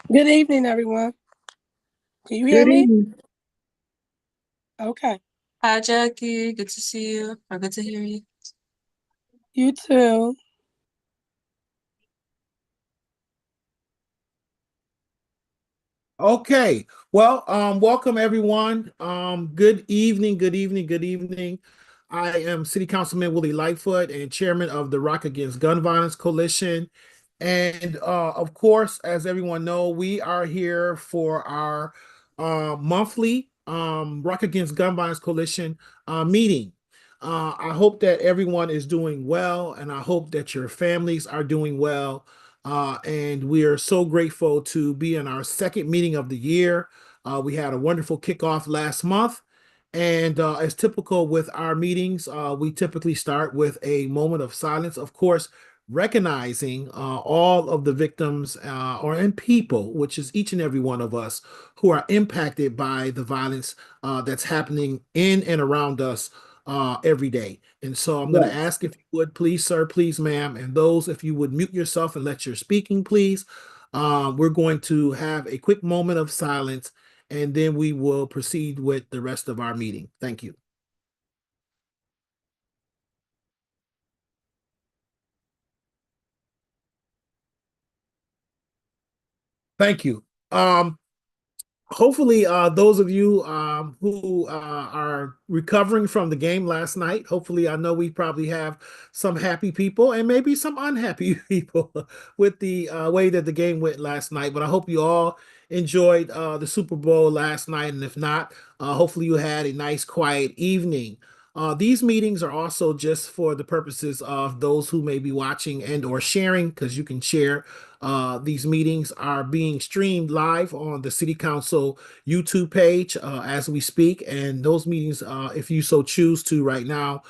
Good evening, everyone. Can you hear Good me? evening. Okay. Hi, Jackie. Good to see you, or good to hear you. You too. Okay. Well, welcome everyone. Good evening, good evening, good evening. I am City Councilman Willie Lightfoot and Chairman of the Rock Against Gun Violence Coalition. And of course, as everyone know, we are here for our monthly Rock Against Gun Violence Coalition meeting. I hope that everyone is doing well, and I hope that your families are doing well. And we are so grateful to be in our second meeting of the year. We had a wonderful kickoff last month. And as typical with our meetings, we typically start with a moment of silence, of course, recognizing all of the victims and people, which is each and every one of us, who are impacted by the violence that's happening in and around us every day. And so I'm going to Yes. ask if you would, please, sir, please, ma'am, and those, if you would mute yourself and let your speaking, please. We're going to have a quick moment of silence, and then we will proceed with the rest of our meeting. Thank you. Thank you. Um, Hopefully those of you who are recovering from the game last night, hopefully I know we probably have some happy people and maybe some unhappy people with the way that the game went last night, but I hope you all enjoyed the Super Bowl last night, and if not, hopefully you had a nice quiet evening. These meetings are also just for the purposes of those who may be watching and or sharing, because you can share. These meetings are being streamed live on the City Council YouTube page as we speak. And those meetings, if you so choose to right now,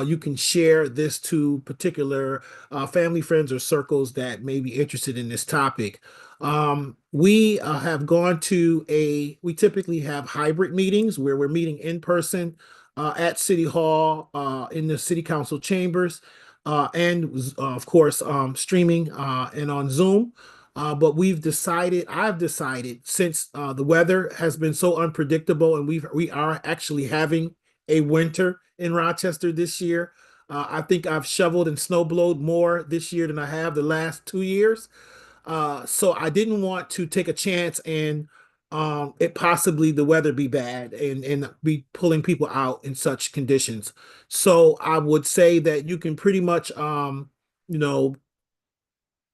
you can share this to particular family, friends, or circles that may be interested in this topic. We have gone to we typically have hybrid meetings where we're meeting in person at City Hall in the City Council chambers and of course streaming and on Zoom. But I've decided, since the weather has been so unpredictable, and we are actually having a winter in Rochester this year. I think I've shoveled and snowblowed more this year than I have the last 2 years. So I didn't want to take a chance and it possibly the weather be bad and be pulling people out in such conditions. So I would say that you can pretty much you know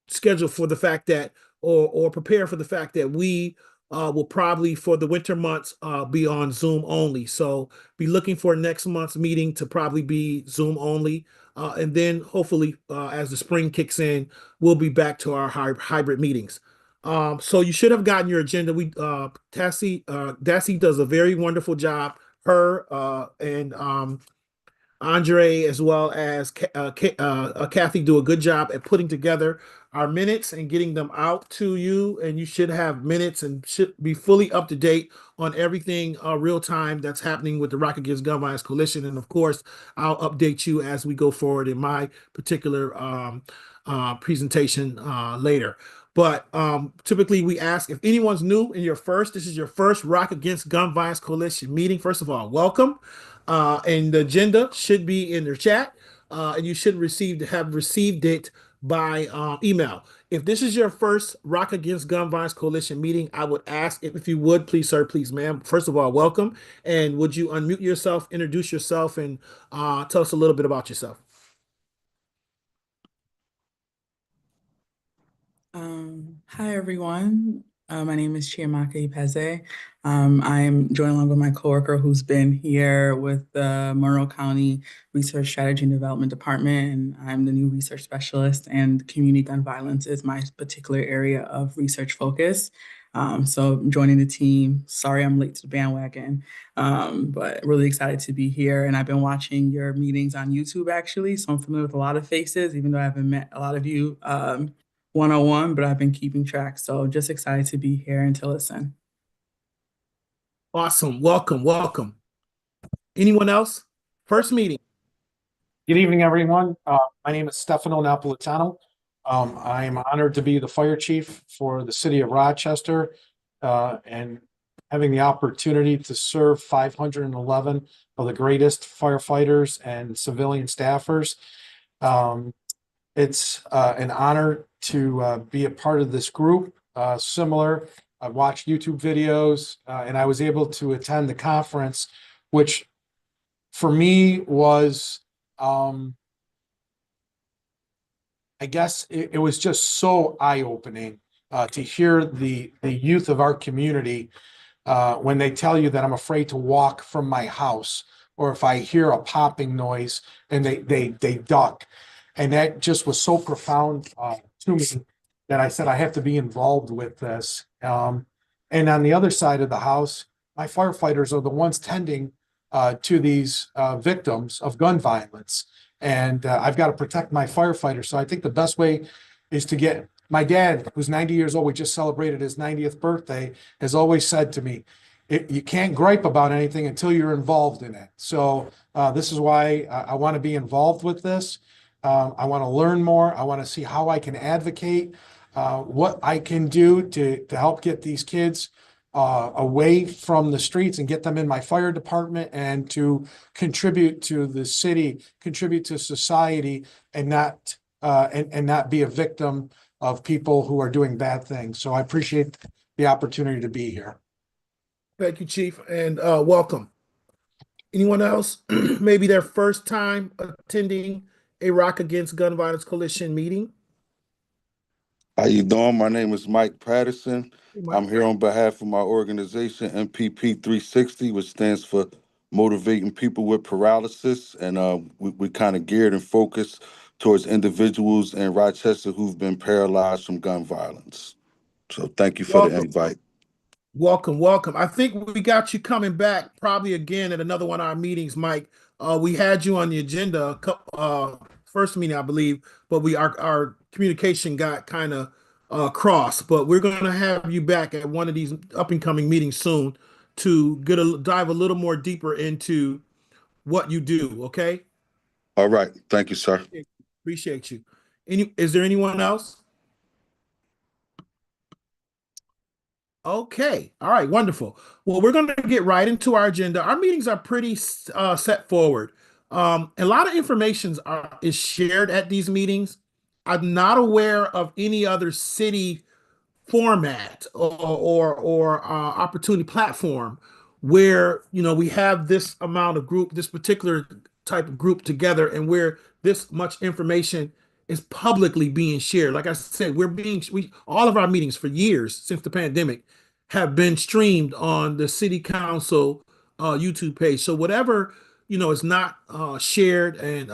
schedule for the fact that or prepare for the fact that we will probably for the winter months be on Zoom only. So be looking for next month's meeting to probably be Zoom only. And then hopefully as the spring kicks in, we'll be back to our hybrid meetings. So you should have gotten your agenda. Dassie does a very wonderful job. Her and Andre, as well as Kathy, do a good job at putting together our minutes and getting them out to you. And you should have minutes and should be fully up to date on everything real time that's happening with the Rock Against Gun Violence Coalition. And of course, I'll update you as we go forward in my particular presentation later. But typically, we ask if anyone's new and this is your first Rock Against Gun Violence Coalition meeting. First of all, welcome. And the agenda should be in the chat, and you should have received it by email. If this is your first Rock Against Gun Violence Coalition meeting, I would ask if you would, please, sir, please, ma'am. First of all, welcome, and would you unmute yourself, introduce yourself, and tell us a little bit about yourself? Hi, everyone. My name is Chiamaka Ipeze. I'm joined along with my coworker who's been here with the Monroe County Research Strategy and Development Department, and I'm the new research specialist, and community gun violence is my particular area of research focus. So I'm joining the team. Sorry I'm late to the bandwagon, but really excited to be here. And I've been watching your meetings on YouTube, actually, so I'm familiar with a lot of faces, even though I haven't met a lot of you. 101, but I've been keeping track. So just excited to be here and to listen. Awesome. Welcome. Welcome. Anyone else? First meeting. Good evening, everyone. My name is Stefano Napolitano. I am honored to be the fire chief for the city of Rochester, and having the opportunity to serve 511 of the greatest firefighters and civilian staffers. It's an honor to be a part of this group. Similar, I've watched YouTube videos, and I was able to attend the conference, which for me was, I guess it was just so eye-opening to hear the youth of our community when they tell you that I'm afraid to walk from my house, or if I hear a popping noise and they duck. And that just was so profound to me that I said I have to be involved with this. And on the other side of the house, my firefighters are the ones tending to these victims of gun violence. And I've got to protect my firefighters. So I think the best way is to get my dad, who's 90 years old, we just celebrated his 90th birthday, has always said to me, you can't gripe about anything until you're involved in it. So this is why I want to be involved with this. I want to learn more. I want to see how I can advocate, what I can do to help get these kids away from the streets and get them in my fire department, and to contribute to the city, contribute to society, and not be a victim of people who are doing bad things. So I appreciate the opportunity to be here. Thank you, Chief, and welcome. Anyone else? Maybe their first time attending a Rock Against Gun Violence Coalition meeting? How you doing? My name is Mike Patterson. Hey, Mike. I'm here on behalf of my organization, MPP 360, which stands for Motivating People with Paralysis. And we kind of geared and focused towards individuals in Rochester who've been paralyzed from gun violence. So thank you for the Welcome. invite. Welcome, welcome. I think we got you coming back probably again at another one of our meetings, Mike. We had you on the agenda first meeting, I believe, but our communication got kind of crossed. But we're going to have you back at one of these up and coming meetings soon to dive a little more deeper into what you do. Okay. All right. Thank you, sir. Appreciate you. Is there anyone else? Okay. All right. Wonderful. Well, we're going to get right into our agenda. Our meetings are pretty set forward. A lot of information is shared at these meetings. I'm not aware of any other city format or opportunity platform where we have this amount of group, this particular type of group together, and where this much information is publicly being shared. Like I said, all of our meetings for years since the pandemic have been streamed on the city council YouTube page. So whatever is not shared and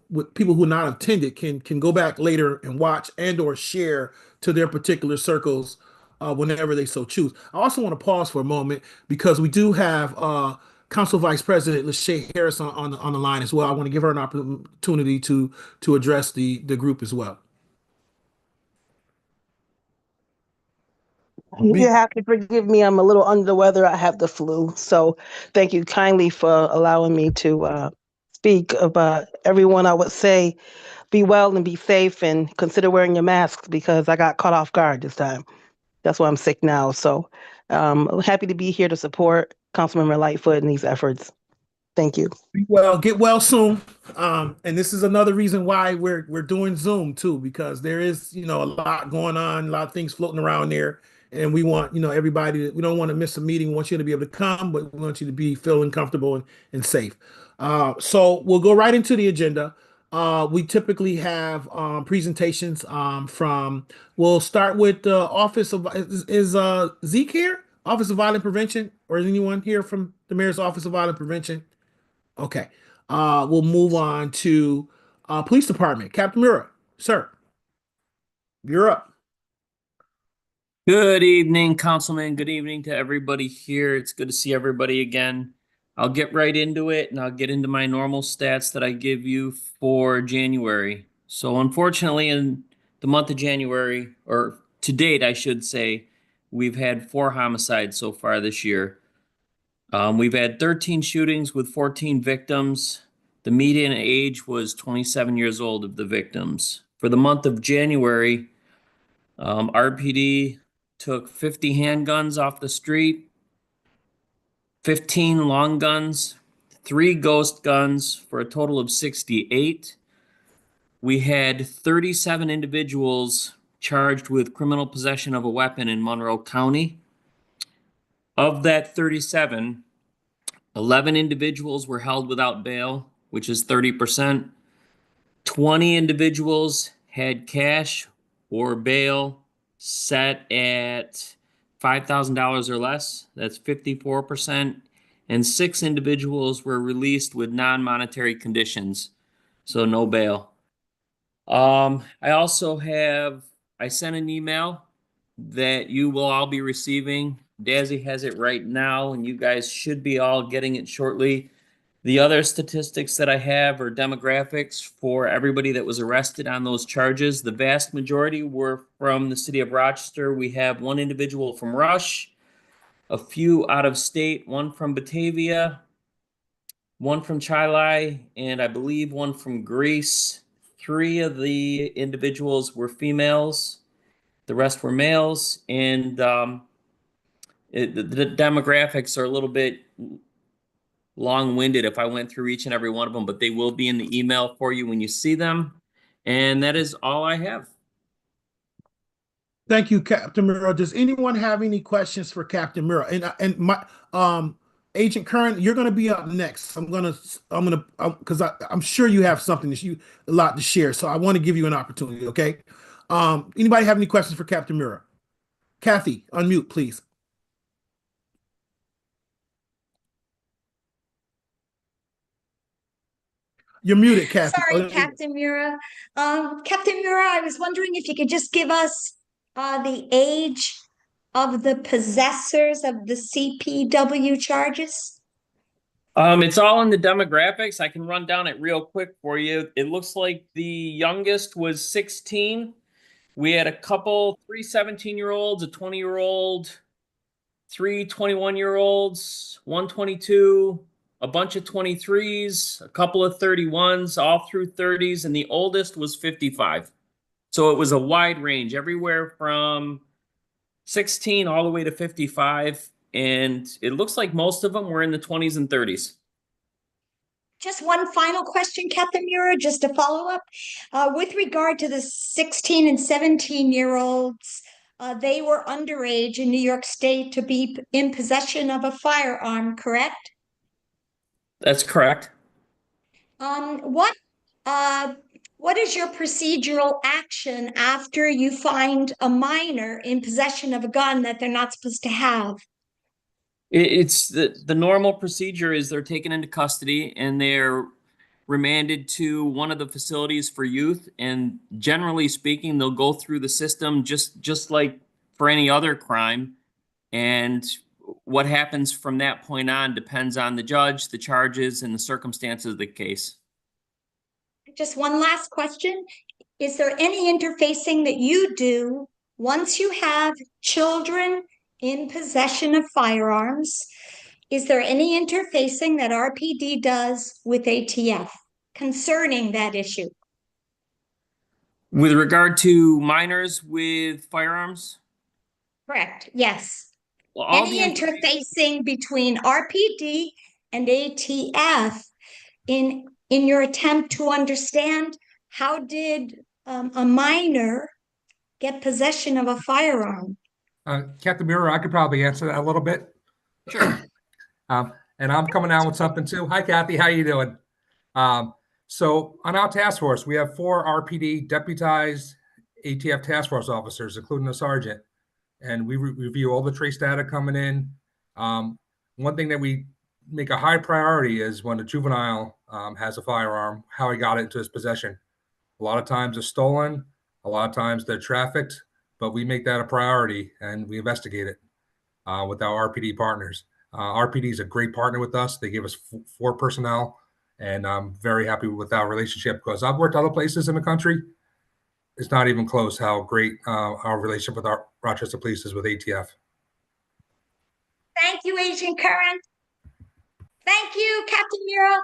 with people who are not attended can go back later and watch and or share to their particular circles whenever they so choose. I also want to pause for a moment because we do have Council Vice President Lachey Harris on the line as well. I want to give her an opportunity to address the group as well. You have to forgive me. I'm a little under the weather. I have the flu. So thank you kindly for allowing me to speak about everyone. I would say be well and be safe and consider wearing your masks because I got caught off guard this time. That's why I'm sick now. So I'm happy to be here to support Councilmember Lightfoot in these efforts. Thank you. Well, get well soon. And this is another reason why we're doing Zoom too, because there is, a lot going on, a lot of things floating around there. And we want, everybody, we don't want to miss a meeting. We want you to be able to come, but we want you to be feeling comfortable and safe. So we'll go right into the agenda. We typically have presentations we'll start with the Office of, is Zeke here? Office of Violent Prevention, or is anyone here from the Mayor's Office of Violent Prevention? Okay. We'll move on to Police Department. Captain Mura, sir, you're up. Good evening, Councilman. Good evening to everybody here. It's good to see everybody again. I'll get right into it and I'll get into my normal stats that I give you for January. So unfortunately, in the month of January, or to date, I should say, we've had 4 homicides so far this year. We've had 13 shootings with 14 victims. The median age was 27 years old of the victims. For the month of January, RPD took 50 handguns off the street, 15 long guns, 3 ghost guns for a total of 68. We had 37 individuals charged with criminal possession of a weapon in Monroe County. Of that 37, 11 individuals were held without bail, which is 30%. 20 individuals had cash or bail set at $5,000 or less. That's 54%. And 6 individuals were released with non-monetary conditions, so no bail. I sent an email that you will all be receiving. Dazzy has it right now, and you guys should be all getting it shortly. The other statistics that I have are demographics for everybody that was arrested on those charges. The vast majority were from the city of Rochester. We have 1 individual from Rush, a few out of state, 1 from Batavia, 1 from Chile, and I believe 1 from Greece. 3 of the individuals were females. The rest were males, and the demographics are a little bit long-winded if I went through each and every one of them, but they will be in the email for you when you see them. And that is all I have. Thank you, Captain Miro. Does anyone have any questions for Captain Miro? And my Agent Curran, you're going to be up next. Because I'm sure you have something a lot to share. So I want to give you an opportunity. Okay. Anybody have any questions for Captain Miro? Kathy, unmute, please. You're muted, Kathy. Sorry, Captain Mira. Captain Mira, I was wondering if you could just give us the age of the possessors of the CPW charges. It's all in the demographics. I can run down it real quick for you. It looks like the youngest was 16. We had a couple, 3 17-year-olds, a 20-year-old, 3 21-year-olds, 1 22, a bunch of 23s, a couple of 31s, all through 30s, and the oldest was 55. So it was a wide range, everywhere from 16 all the way to 55. And it looks like most of them were in the 20s and 30s. Just one final question, Captain Mira, just to follow up. With regard to the 16 and 17-year-olds, they were underage in New York State to be in possession of a firearm, correct? That's correct. What is your procedural action after you find a minor in possession of a gun that they're not supposed to have? It's the normal procedure is they're taken into custody and they're remanded to one of the facilities for youth. And generally speaking, they'll go through the system just like for any other crime. And what happens from that point on depends on the judge, the charges, and the circumstances of the case. Just one last question. Is there any interfacing that you do once you have children in possession of firearms? Is there any interfacing that RPD does with ATF concerning that issue? With regard to minors with firearms? Correct, yes. Well, Any interfacing between RPD and ATF in your attempt to understand how did a minor get possession of a firearm? Captain Mira, I could probably answer that a little bit. Sure. And I'm coming out with something too. Hi, Kathy. How you doing? So on our task force, we have 4 RPD deputized ATF task force officers, including a sergeant. And we review all the trace data coming in. One thing that we make a high priority is when a juvenile has a firearm, how he got it into his possession. A lot of times it's stolen. A lot of times they're trafficked. But we make that a priority and we investigate it with our RPD partners. RPD is a great partner with us. They give us 4 personnel, and I'm very happy with our relationship because I've worked other places in the country. It's not even close how great our relationship with our Rochester Police is with ATF. Thank you, Agent Curran. Thank you, Captain Mira.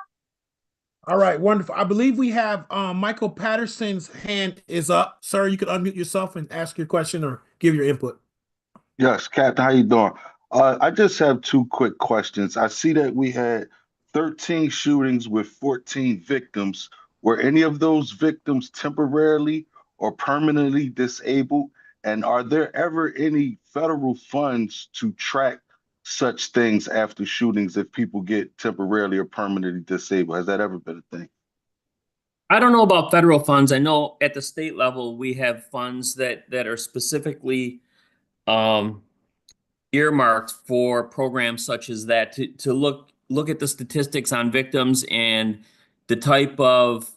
All right, wonderful. I believe we have Michael Patterson's hand is up. Sir, you can unmute yourself and ask your question or give your input. Yes, Captain, how you doing? I just have two quick questions. I see that we had 13 shootings with 14 victims. Were any of those victims temporarily or permanently disabled? And are there ever any federal funds to track such things after shootings if people get temporarily or permanently disabled? Has that ever been a thing? I don't know about federal funds. I know at the state level, we have funds that are specifically earmarked for programs such as that to look at the statistics on victims and the type of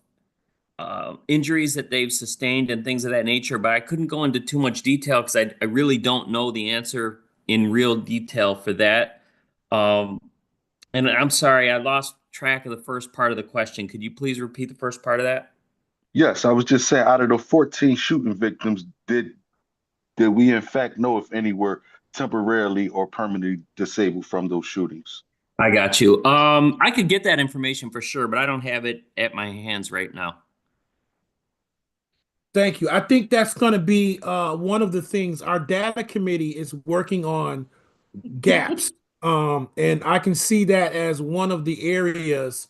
injuries that they've sustained and things of that nature. But I couldn't go into too much detail because I really don't know the answer in real detail for that. And I'm sorry, I lost track of the first part of the question. Could you please repeat the first part of that? Yes, I was just saying, out of the 14 shooting victims, did we in fact know if any were temporarily or permanently disabled from those shootings? I got you. I could get that information for sure, but I don't have it at my hands right now. Thank you. I think that's going to be one of the things our data committee is working on gaps. And I can see that as one of the areas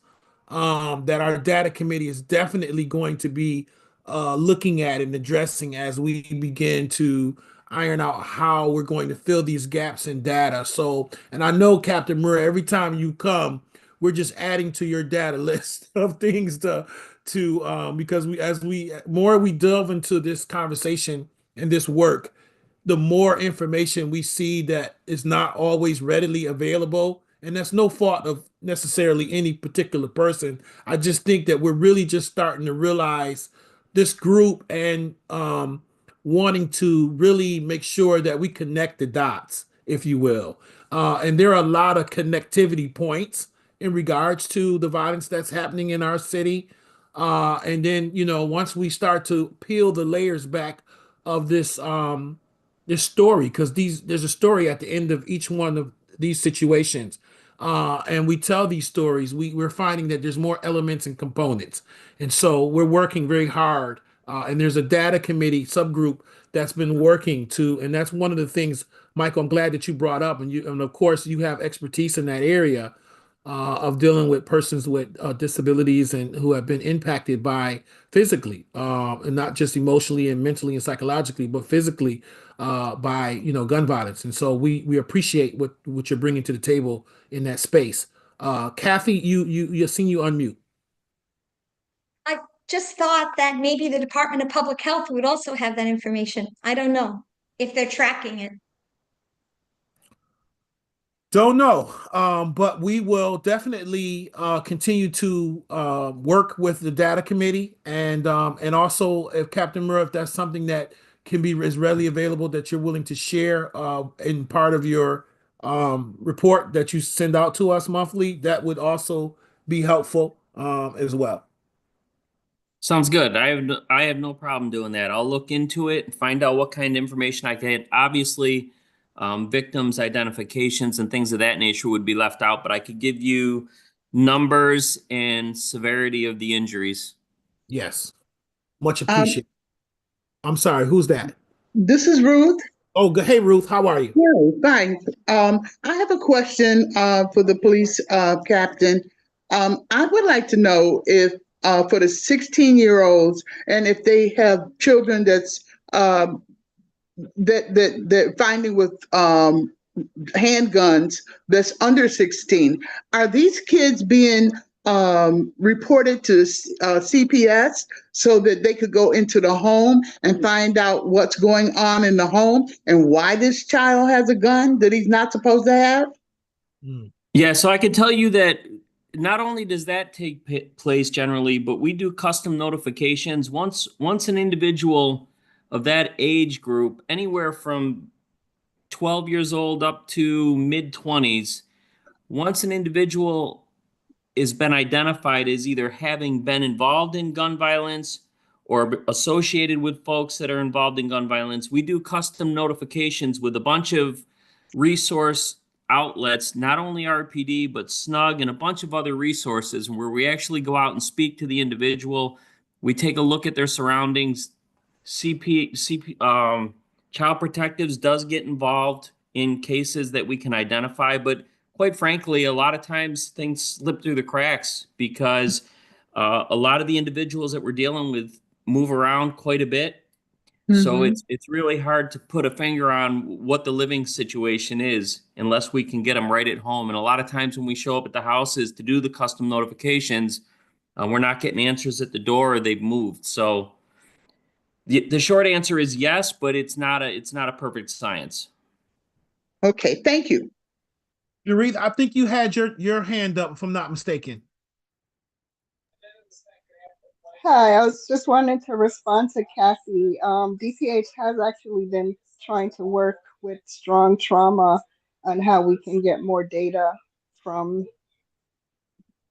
that our data committee is definitely going to be looking at and addressing as we begin to iron out how we're going to fill these gaps in data. So, and I know, Captain Murray, every time you come, we're just adding to your data list of things to because more we delve into this conversation and this work, the more information we see that is not always readily available. And that's no fault of necessarily any particular person. I just think that we're really just starting to realize this group and wanting to really make sure that we connect the dots, if you will. And there are a lot of connectivity points in regards to the violence that's happening in our city. And then, once we start to peel the layers back of this story, because there's a story at the end of each one of these situations, and we tell these stories, we're finding that there's more elements and components, and so we're working very hard. And there's a data committee subgroup that's been working to, and that's one of the things, Michael, I'm glad that you brought up, and of course you have expertise in that area of dealing with persons with disabilities and who have been impacted by physically, and not just emotionally and mentally and psychologically, but physically by gun violence. And so we appreciate what you're bringing to the table in that space. Kathy, you've seen you unmute. I just thought that maybe the Department of Public Health would also have that information. I don't know if they're tracking it. Don't know, but we will definitely continue to work with the data committee, and also, if Captain Murray, if that's something that can be as readily available that you're willing to share in part of your report that you send out to us monthly, that would also be helpful as well. Sounds good. I have no problem doing that. I'll look into it and find out what kind of information I can get. Obviously, victims' identifications and things of that nature would be left out, but I could give you numbers and severity of the injuries. Yes, much appreciated. I'm sorry, who's that? This is Ruth. Oh, hey, Ruth, how are you? Yeah, fine. I have a question for the police captain. I would like to know if for the 16-year-olds, and if they have children that's that finding with handguns that's under 16, are these kids being reported to CPS so that they could go into the home and find out what's going on in the home and why this child has a gun that he's not supposed to have? Yeah, so I can tell you that not only does that take place generally, but we do custom notifications. Once an individual of that age group, anywhere from 12 years old up to mid-20s, once an individual has been identified as either having been involved in gun violence or associated with folks that are involved in gun violence, we do custom notifications with a bunch of resource outlets, not only RPD, but SNUG and a bunch of other resources where we actually go out and speak to the individual. We take a look at their surroundings. Child Protectives does get involved in cases that we can identify, but quite frankly, a lot of times things slip through the cracks because a lot of the individuals that we're dealing with move around quite a bit. So it's really hard to put a finger on what the living situation is unless we can get them right at home. And a lot of times when we show up at the houses to do the custom notifications, we're not getting answers at the door or they've moved. So the short answer is yes, but it's not a perfect science. Okay, thank you. Yarith, I think you had your hand up, if I'm not mistaken. Hi, I was just wanting to respond to Kathy. DPH has actually been trying to work with Strong Trauma on how we can get more data from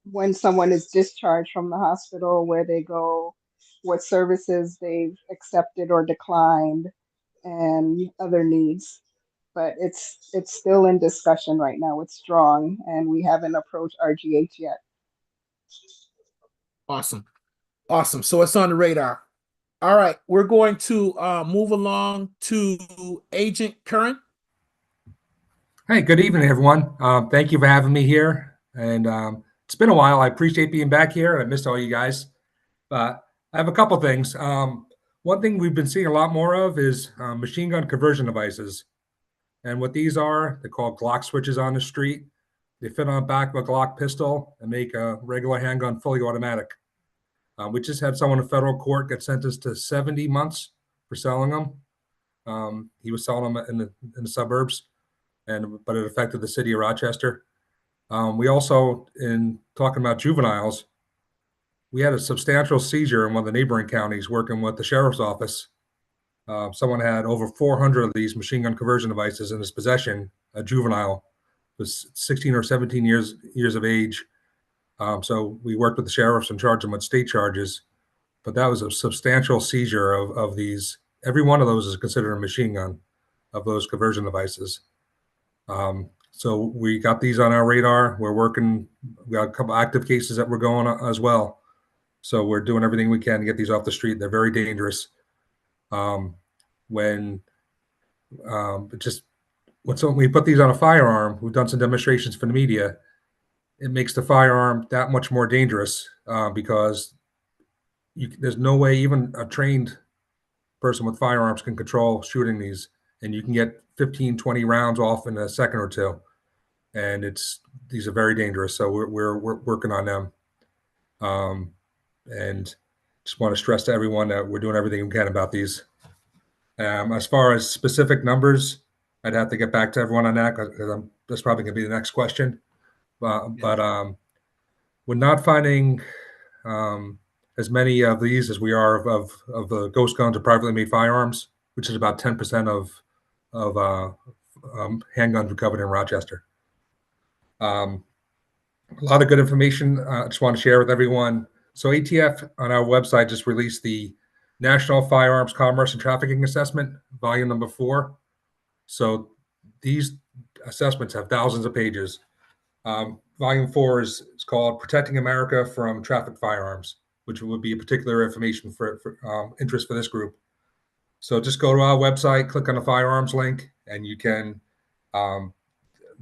when someone is discharged from the hospital, where they go, what services they've accepted or declined, and other needs. But it's still in discussion right now with Strong, and we haven't approached RGH yet. Awesome. Awesome. So it's on the radar. All right. We're going to move along to Agent Curran. Hey, good evening, everyone. Thank you for having me here. And it's been a while. I appreciate being back here. I missed all you guys. But I have a couple things. One thing we've been seeing a lot more of is machine gun conversion devices. And what these are, they're called Glock switches on the street. They fit on the back of a Glock pistol and make a regular handgun fully automatic. We just had someone in federal court get sentenced to 70 months for selling them. He was selling them in the suburbs, but it affected the city of Rochester. We also, in talking about juveniles, we had a substantial seizure in one of the neighboring counties working with the sheriff's office. Someone had over 400 of these machine gun conversion devices in his possession. A juvenile was 16 or 17 years of age. So we worked with the sheriffs and charged them with state charges, but that was a substantial seizure of these. Every one of those is considered a machine gun of those conversion devices. So we got these on our radar. We're working, we got a couple active cases that we're going on as well. So we're doing everything we can to get these off the street. They're very dangerous. When we put these on a firearm, we've done some demonstrations for the media. It makes the firearm that much more dangerous because there's no way even a trained person with firearms can control shooting these, and you can get 15, 20 rounds off in a second or two. And these are very dangerous. So we're working on them. And just want to stress to everyone that we're doing everything we can about these. As far as specific numbers, I'd have to get back to everyone on that because that's probably going to be the next question. But we're not finding as many of these as we are of the ghost guns or privately made firearms, which is about 10% of handguns recovered in Rochester. A lot of good information I just want to share with everyone. So ATF on our website just released the National Firearms Commerce and Trafficking Assessment, volume number 4. So these assessments have thousands of pages. Volume 4 is called Protecting America from Trafficked Firearms, which would be particular information for interest for this group. So just go to our website, click on the firearms link, and you can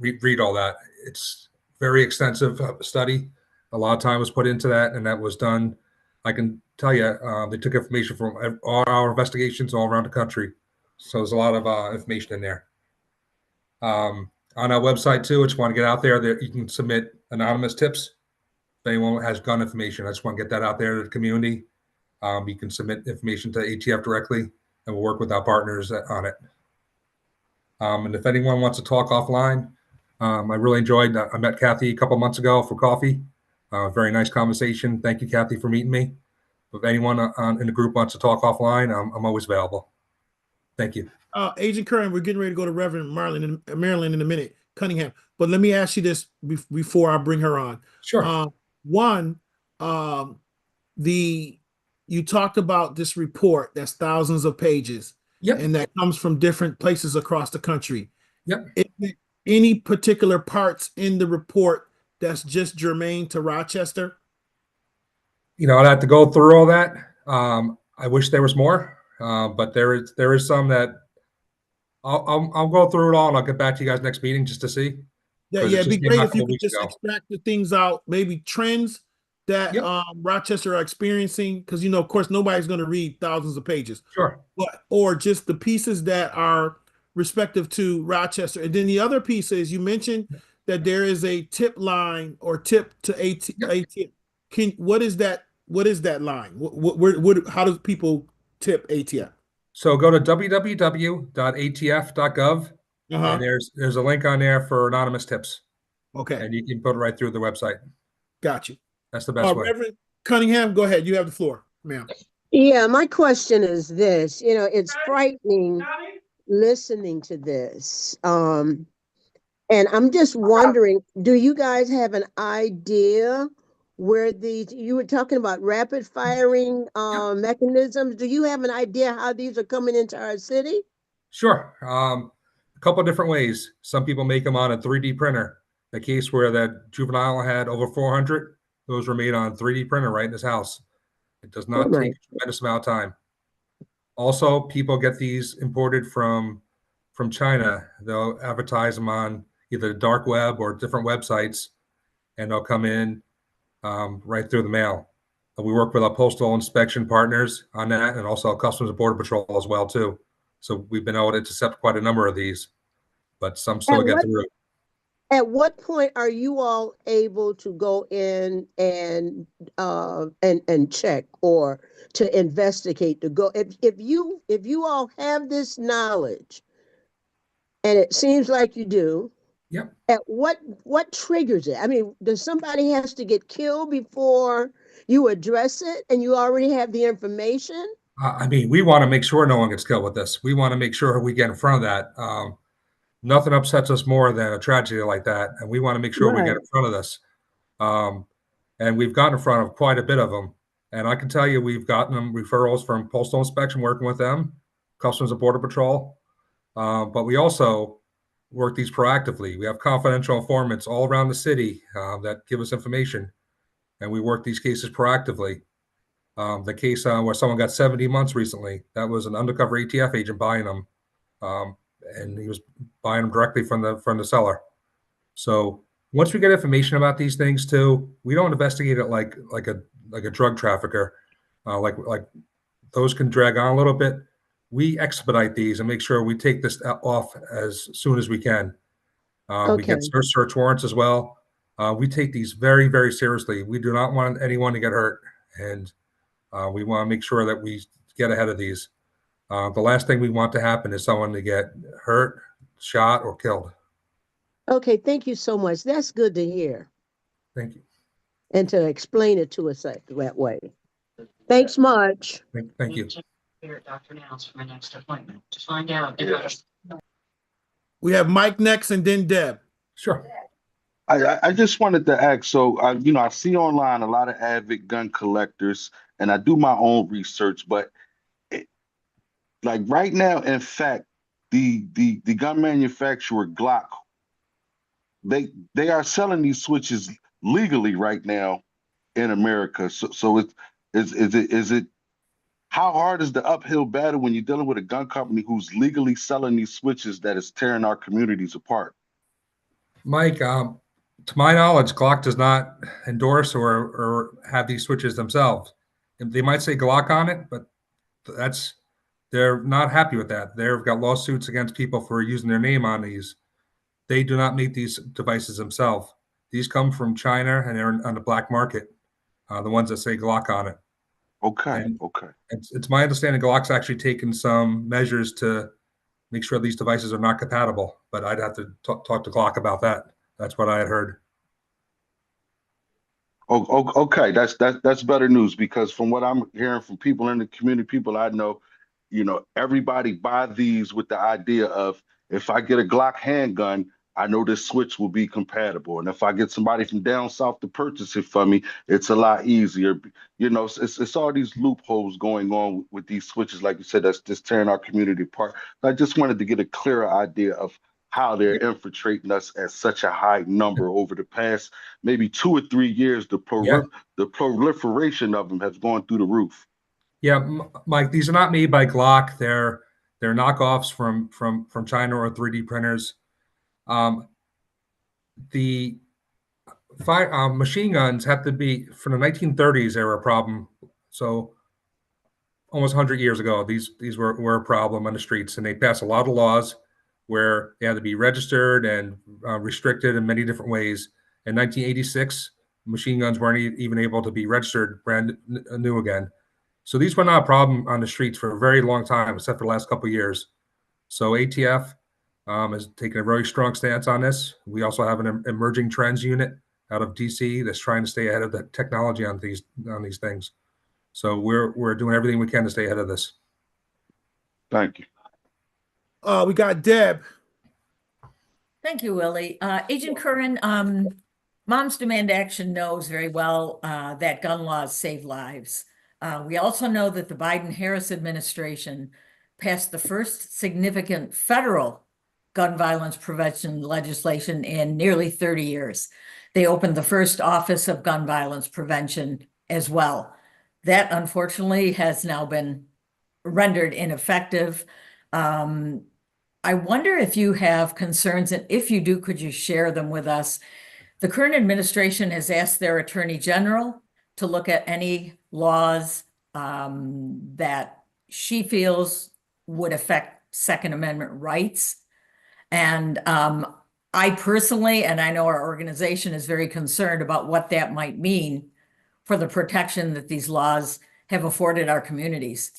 read all that. It's very extensive study. A lot of time was put into that, and that was done. I can tell you, they took information from all our investigations all around the country. So there's a lot of information in there. On our website too, I just want to get out there that you can submit anonymous tips. If anyone has gun information, I just want to get that out there to the community. You can submit information to ATF directly, and we'll work with our partners on it. And if anyone wants to talk offline, I really enjoyed, I met Kathy a couple months ago for coffee. Very nice conversation. Thank you, Kathy, for meeting me. If anyone in the group wants to talk offline, I'm always available. Thank you. Agent Curran, we're getting ready to go to Reverend Marilyn in a minute, Cunningham. But let me ask you this before I bring her on. Sure. One, you talked about this report that's thousands of pages. Yep. And that comes from different places across the country. Yep. any particular parts in the report that's just germane to Rochester? I'd have to go through all that. I wish there was more, but there is some that I'll go through it all and I'll get back to you guys next meeting just to see. Yeah, 'Cause yeah, it it'd be just came great out a if you couple could weeks just ago. extract the things out, maybe trends that Yep. Rochester are experiencing, because of course nobody's going to read thousands of pages, Sure. or just the pieces that are respective to Rochester. And then the other piece is you mentioned that there is a tip line or tip to ATF. What is that? What is that line? How does people tip ATF? So go to www.atf.gov Uh-huh. and there's a link on there for anonymous tips. Okay. And you can put it right through the website. Got you. That's the best way. Reverend Cunningham, go ahead. You have the floor, ma'am. Yeah, my question is this, it's frightening listening to this. And I'm just wondering, do you guys have an idea where you were talking about rapid firing mechanisms? Do you have an idea how these are coming into our city? Sure. A couple of different ways. Some people make them on a 3D printer. The case where that juvenile had over 400, those were made on 3D printer right in his house. It does not take a tremendous amount of time. Also, people get these imported from China. They'll advertise them on either the dark web or different websites, and they'll come in right through the mail. We work with our postal inspection partners on that, and also Customs and Border Patrol as well too. So we've been able to intercept quite a number of these, but some still get through. At what point are you all able to go in and check or to investigate to go if you all have this knowledge, and it seems like you do? Yep. At what triggers it? I mean, does somebody has to get killed before you address it, and you already have the information? I mean, we want to make sure no one gets killed with this. We want to make sure we get in front of that. Nothing upsets us more than a tragedy like that, and we want to make sure we get in front of this. And we've gotten in front of quite a bit of them. And I can tell you, we've gotten them referrals from Postal Inspection, working with them, Customs and Border Patrol. But we also work these proactively. We have confidential informants all around the city that give us information, and we work these cases proactively. The case where someone got 70 months recently, that was an undercover ATF agent buying them. And he was buying them directly from the seller. So once we get information about these things too, we don't investigate it like a drug trafficker. Like those can drag on a little bit. We expedite these and make sure we take this off as soon as we can. We get search warrants as well. We take these very, very seriously. We do not want anyone to get hurt, and we want to make sure that we get ahead of these. The last thing we want to happen is someone to get hurt, shot, or killed. Okay, thank you so much. That's good to hear. Thank you. And to explain it to us that way. Thanks much. Thank you. Dr. Nels for my next appointment to find out. We have Mike next and then Deb. Sure. I just wanted to ask, so I see online a lot of avid gun collectors, and I do my own research, but like right now, in fact, the gun manufacturer Glock, they are selling these switches legally right now in America. So is it how hard is the uphill battle when you're dealing with a gun company who's legally selling these switches that is tearing our communities apart? Mike, to my knowledge, Glock does not endorse or have these switches themselves. They might say Glock on it, but they're not happy with that. They've got lawsuits against people for using their name on these. They do not make these devices themselves. These come from China, and they're on the black market, the ones that say Glock on it. Okay. It's my understanding Glock's actually taken some measures to make sure these devices are not compatible, but I'd have to talk to Glock about that. That's what I had heard. Okay, that's better news, because from what I'm hearing from people in the community, people I know, everybody buy these with the idea of, if I get a Glock handgun, I know this switch will be compatible. And if I get somebody from down south to purchase it for me, it's a lot easier. It's all these loopholes going on with these switches, like you said, that's just tearing our community apart. I just wanted to get a clearer idea of how they're infiltrating us at such a high number over the past maybe 2 or 3 years. The proliferation of them has gone through the roof. Yeah, Mike, these are not made by Glock. They're knockoffs from China or 3D printers. The machine guns have to be from the 1930s. They were a problem. So almost 100 years ago, these were a problem on the streets, and they passed a lot of laws where they had to be registered and restricted in many different ways. In 1986, machine guns weren't even able to be registered brand new again. So these were not a problem on the streets for a very long time, except for the last couple of years. So ATF has taken a very strong stance on this. We also have an emerging trends unit out of DC that's trying to stay ahead of the technology on these things. So we're doing everything we can to stay ahead of this. Thank you. We got Deb. Thank you, Willie. Agent Curran, Moms Demand Action knows very well that gun laws save lives. We also know that the Biden-Harris administration passed the first significant federal gun violence prevention legislation in nearly 30 years. They opened the first Office of Gun Violence Prevention as well. That, unfortunately, has now been rendered ineffective. I wonder if you have concerns, and if you do, could you share them with us? The current administration has asked their Attorney General to look at any laws that she feels would affect Second Amendment rights. And I personally, and I know our organization is very concerned about what that might mean for the protection that these laws have afforded our communities.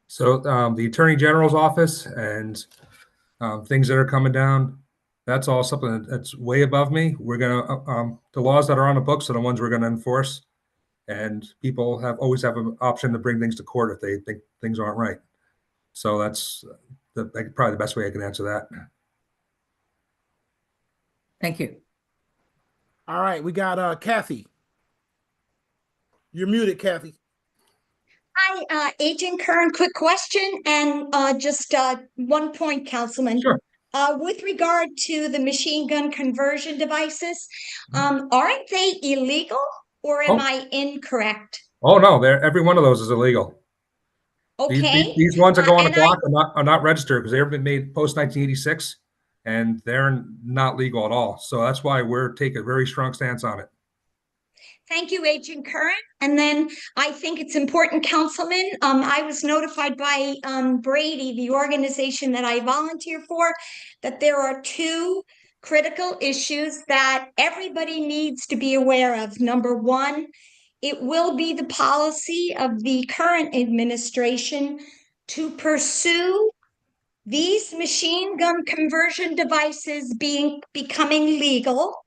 So the Attorney General's office and things that are coming down, that's all something that's way above me. We're gonna the laws that are on the books are the ones we're gonna enforce, and people always have an option to bring things to court if they think things aren't right. So that's probably the best way I can answer that. Thank you. All right, we got Kathy. You're muted, Kathy. Hi, Agent Kern, quick question and just 1 point, Councilman. Sure. With regard to the machine gun conversion devices, aren't they illegal or am I incorrect? Oh no, every one of those is illegal. Okay. These ones that go on the block are not registered because they've been made post 1986, and they're not legal at all. So that's why we're taking a very strong stance on it. Thank you, Agent Curran. And then I think it's important, Councilman. I was notified by Brady, the organization that I volunteer for, that there are 2 critical issues that everybody needs to be aware of. Number 1, it will be the policy of the current administration to pursue these machine gun conversion devices becoming legal.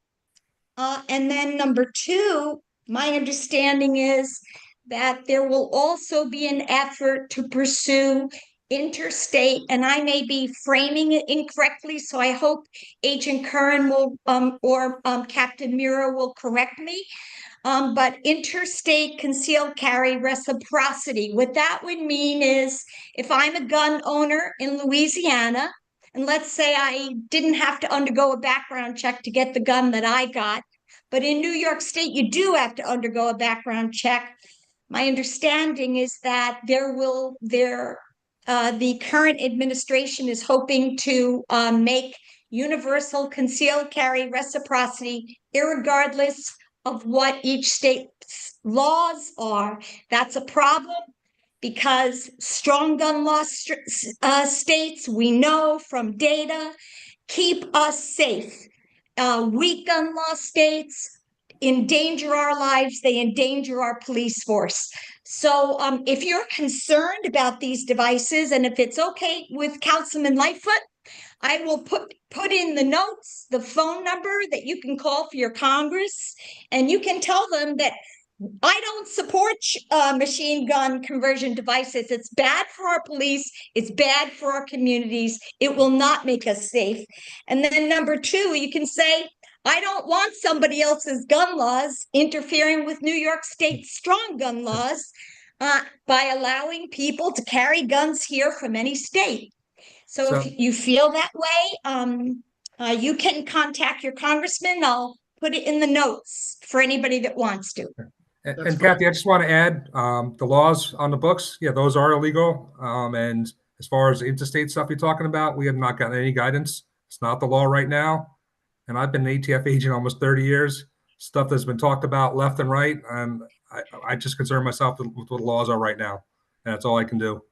And then number 2, my understanding is that there will also be an effort to pursue interstate, and I may be framing it incorrectly, so I hope Agent Curran will or Captain Mira will correct me. But interstate concealed carry reciprocity. What that would mean is if I'm a gun owner in Louisiana, and let's say I didn't have to undergo a background check to get the gun that I got, but in New York State, you do have to undergo a background check. My understanding is that the current administration is hoping to make universal concealed carry reciprocity, irregardless of what each state's laws are. That's a problem because strong gun law states, we know from data, keep us safe. Weak gun law states endanger our lives, they endanger our police force. So if you're concerned about these devices, and if it's okay with Councilman Lightfoot, I will put in the notes the phone number that you can call for your Congress, and you can tell them that I don't support machine gun conversion devices. It's bad for our police. It's bad for our communities. It will not make us safe. And then number 2, you can say, I don't want somebody else's gun laws interfering with New York State's strong gun laws by allowing people to carry guns here from any state. So if you feel that way, you can contact your congressman. I'll put it in the notes for anybody that wants to. And Kathy, I just want to add, the laws on the books, yeah, those are illegal. And as far as the interstate stuff you're talking about, we have not gotten any guidance. It's not the law right now. And I've been an ATF agent almost 30 years. Stuff that's been talked about left and right. And I just concern myself with what the laws are right now. And that's all I can do.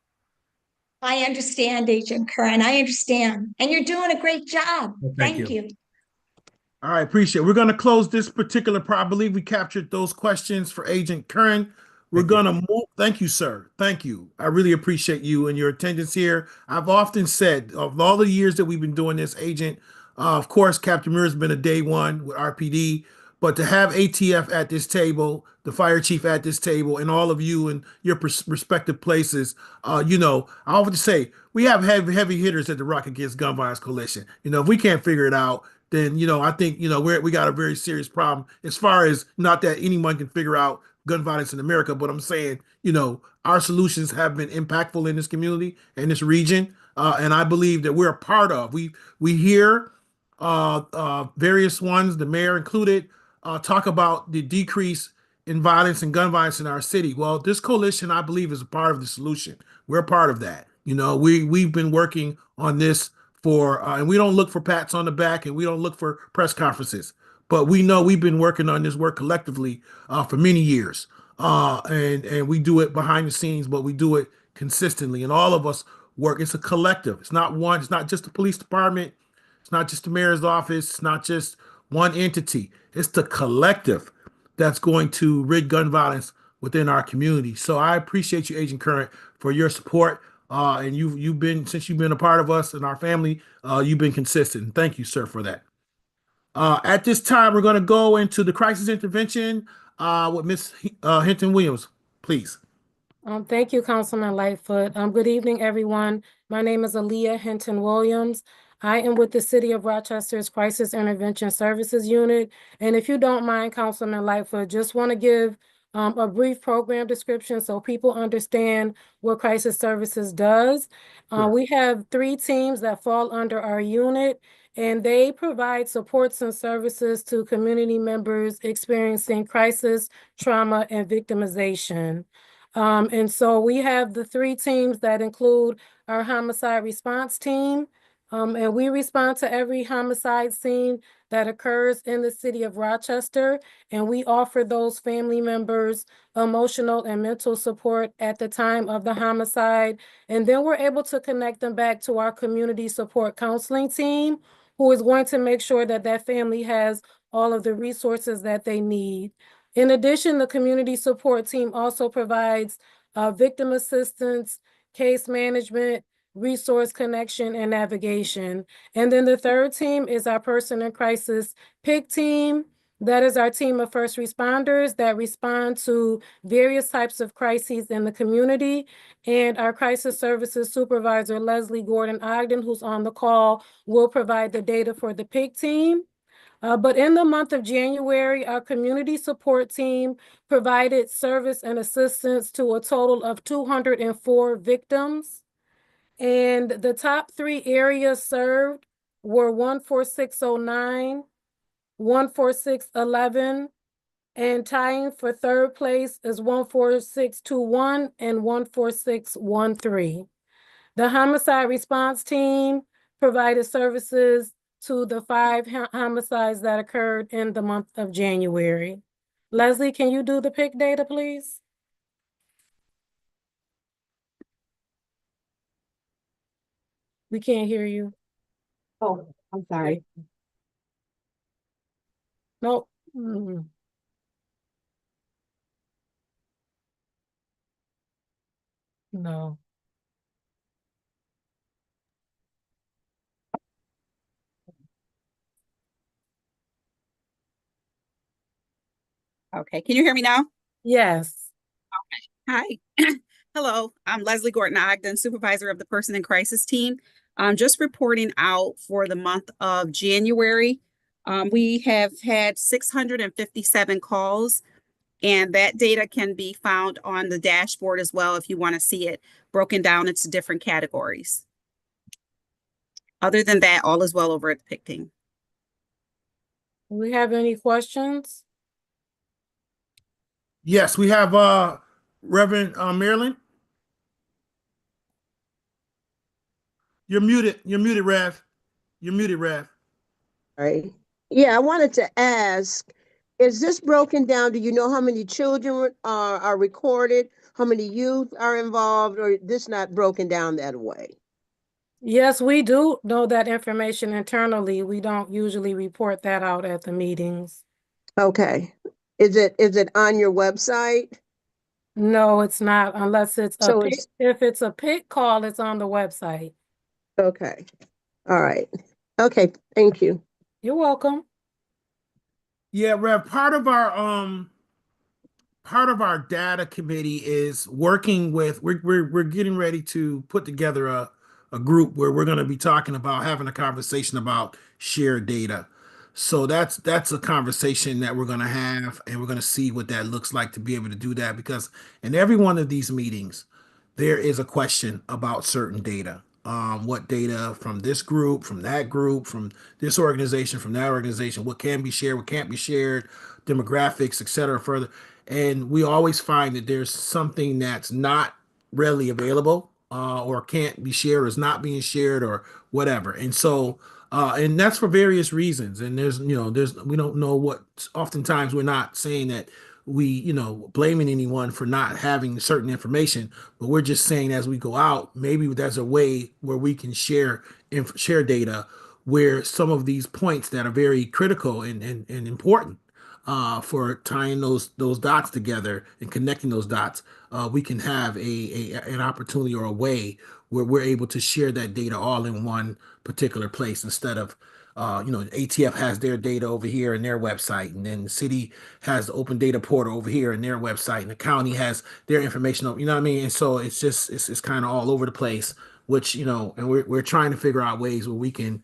I understand, Agent Curran. I understand. And you're doing a great job. Well, thank you. All right, appreciate it. We're going to close this particular part. I believe we captured those questions for Agent Curran. We're going to move. Thank you, sir. Thank you. I really appreciate you and your attendance here. I've often said, of all the years that we've been doing this, Agent, of course, Captain Muir has been a day one with RPD, but to have ATF at this table, the fire chief at this table, and all of you in your respective places, you know, I often say we have heavy hitters at the Rock Against Gun Violence Coalition. You know, if we can't figure it out, then, you know, I think, you know, we got a very serious problem as far as not that anyone can figure out gun violence in America, but I'm saying, you know, our solutions have been impactful in this community and this region. And I believe that we're a part of, we hear various ones, the mayor included, talk about the decrease in violence and gun violence in our city. Well, this coalition, I believe, is a part of the solution. We're a part of that. You know, we've been working on this for, and we don't look for pats on the back and we don't look for press conferences, but we know we've been working on this work collectively for many years. And we do it behind the scenes, but we do it consistently. And all of us work. It's a collective. It's not one. It's not just the police department. It's not just the mayor's office. It's not just one entity. It's the collective that's going to rid gun violence within our community. So I appreciate you, Agent Curran, for your support. And you've been, since you've been a part of us and our family, you've been consistent. And thank you, sir, for that. At this time, we're going to go into the crisis intervention with Ms. Hinton Williams, please. Thank you, Councilman Lightfoot. Good evening, everyone. My name is Aaliyah Hinton Williams. I am with the City of Rochester's Crisis Intervention Services Unit. And if you don't mind, Councilman Lightfoot, just want to give a brief program description so people understand what Crisis Services does. Sure. We have 3 teams that fall under our unit, and they provide supports and services to community members experiencing crisis, trauma, and victimization. And so we have the 3 teams that include our homicide response team, and we respond to every homicide scene that occurs in the city of Rochester, and we offer those family members emotional and mental support at the time of the homicide. And then we're able to connect them back to our community support counseling team, who is going to make sure that that family has all of the resources that they need. In addition, the community support team also provides victim assistance, case management, resource connection, and navigation. And then the 3rd team is our person in crisis PIC team. That is our team of first responders that respond to various types of crises in the community. And our crisis services supervisor, Leslie Gordon-Ogden, who's on the call, will provide the data for the PIC team. But in the month of January, our community support team provided service and assistance to a total of 204 victims. And the top 3 areas served were 14609, 14611, and tying for 3rd place is 14621 and 14613. The homicide response team provided services to the 5 homicides that occurred in the month of January. Leslie, can you do the PIC data, please? We can't hear you. Oh, I'm sorry. Nope. No. Okay, can you hear me now? Yes. Okay, hi. Hello, I'm Leslie Gordon-Ogden, Supervisor of the Person in Crisis team. I'm just reporting out for the month of January. We have had 657 calls, and that data can be found on the dashboard as well if you want to see it broken down into different categories. Other than that, all is well over at the PIC team. Do we have any questions? Yes, we have Reverend Marilyn. You're muted. You're muted, Rev. You're muted, Rev. Right. Yeah, I wanted to ask, is this broken down? Do you know how many children are recorded? How many youth are involved, or this not broken down that way? Yes, we do know that information internally. We don't usually report that out at the meetings. Okay. Is it on your website? No, it's not, unless it's a So PIC. it's If it's a PIC call, it's on the website. okay. All right. Okay, thank you. You're welcome. Yeah, Rev, part of our data committee is working with, we're getting ready to put together a group where we're going to be talking about having a conversation about shared data. So that's a conversation that we're going to have, and we're going to see what that looks like to be able to do that, because in every one of these meetings, there is a question about certain data. What data from this group, from that group, from this organization, from that organization, what can be shared, what can't be shared, demographics, et cetera, further. And we always find that there's something that's not readily available, or can't be shared, or is not being shared, or whatever. And so, and that's for various reasons. And we don't know what, oftentimes we're not saying that we, blaming anyone for not having certain information, but we're just saying as we go out, maybe there's a way where we can share data where some of these points that are very critical and important for tying those dots together and connecting those dots, we can have an opportunity or a way where we're able to share that data all in one particular place, instead of ATF has their data over here in their website, and then the city has the open data portal over here in their website, and the county has their information, you know what I mean? And so it's just it's kind of all over the place, which and we're trying to figure out ways where we can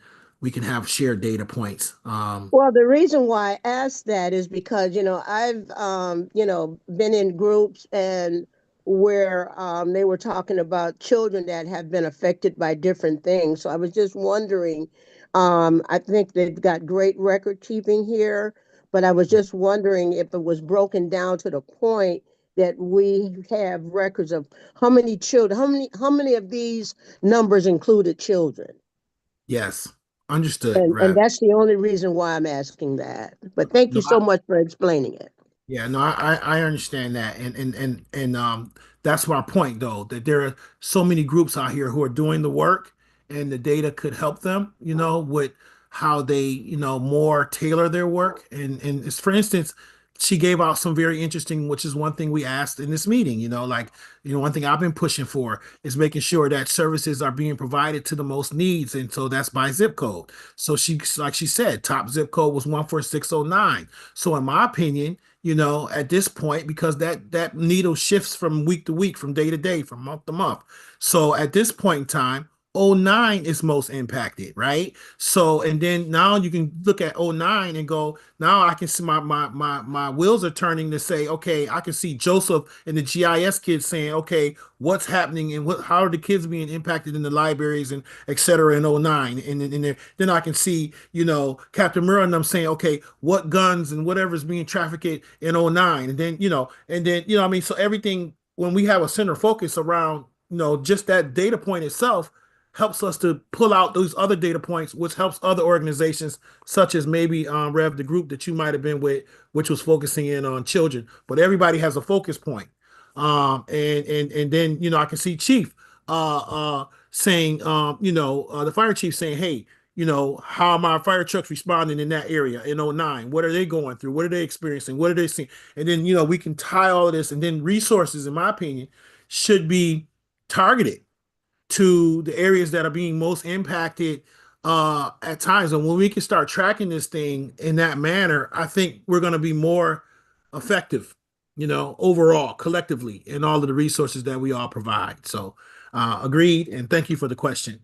have shared data points. Well, the reason why I asked that is because, I've, been in groups and where they were talking about children that have been affected by different things. So I was just wondering, I think they've got great record keeping here, but I was just wondering if it was broken down to the point that we have records of how many children, how many of these numbers included children. Yes, understood. And that's the only reason why I'm asking that. But thank you so much for explaining it. Yeah, no, I understand that, and that's my point, though, that there are so many groups out here who are doing the work, and the data could help them, with how they, more tailor their work. And it's, for instance, she gave out some very interesting, which is one thing we asked in this meeting, one thing I've been pushing for is making sure that services are being provided to the most needs. And so that's by zip code. So like she said, top zip code was 14609. So in my opinion, at this point, because that needle shifts from week to week, from day to day, from month to month. So at this point in time, 09 is most impacted, right? So, and then now you can look at 09 and go, now I can see my wheels are turning to say, okay, I can see Joseph and the GIS kids saying, okay, what's happening and how are the kids being impacted in the libraries and et cetera in 09. And then I can see, Captain Murrah and them saying, okay, what guns and whatever's being trafficked in 09. And then, I mean, so everything, when we have a center focus around, just that data point itself, helps us to pull out those other data points, which helps other organizations, such as maybe Rev, the group that you might have been with, which was focusing in on children. But everybody has a focus point. And then I can see Chief saying, the fire chief saying, hey, how are my fire trucks responding in that area in 09? What are they going through? What are they experiencing? What are they seeing? And then we can tie all of this, and then resources, in my opinion, should be targeted to the areas that are being most impacted at times. And when we can start tracking this thing in that manner, I think we're going to be more effective, overall, collectively, in all of the resources that we all provide. So agreed. And thank you for the question.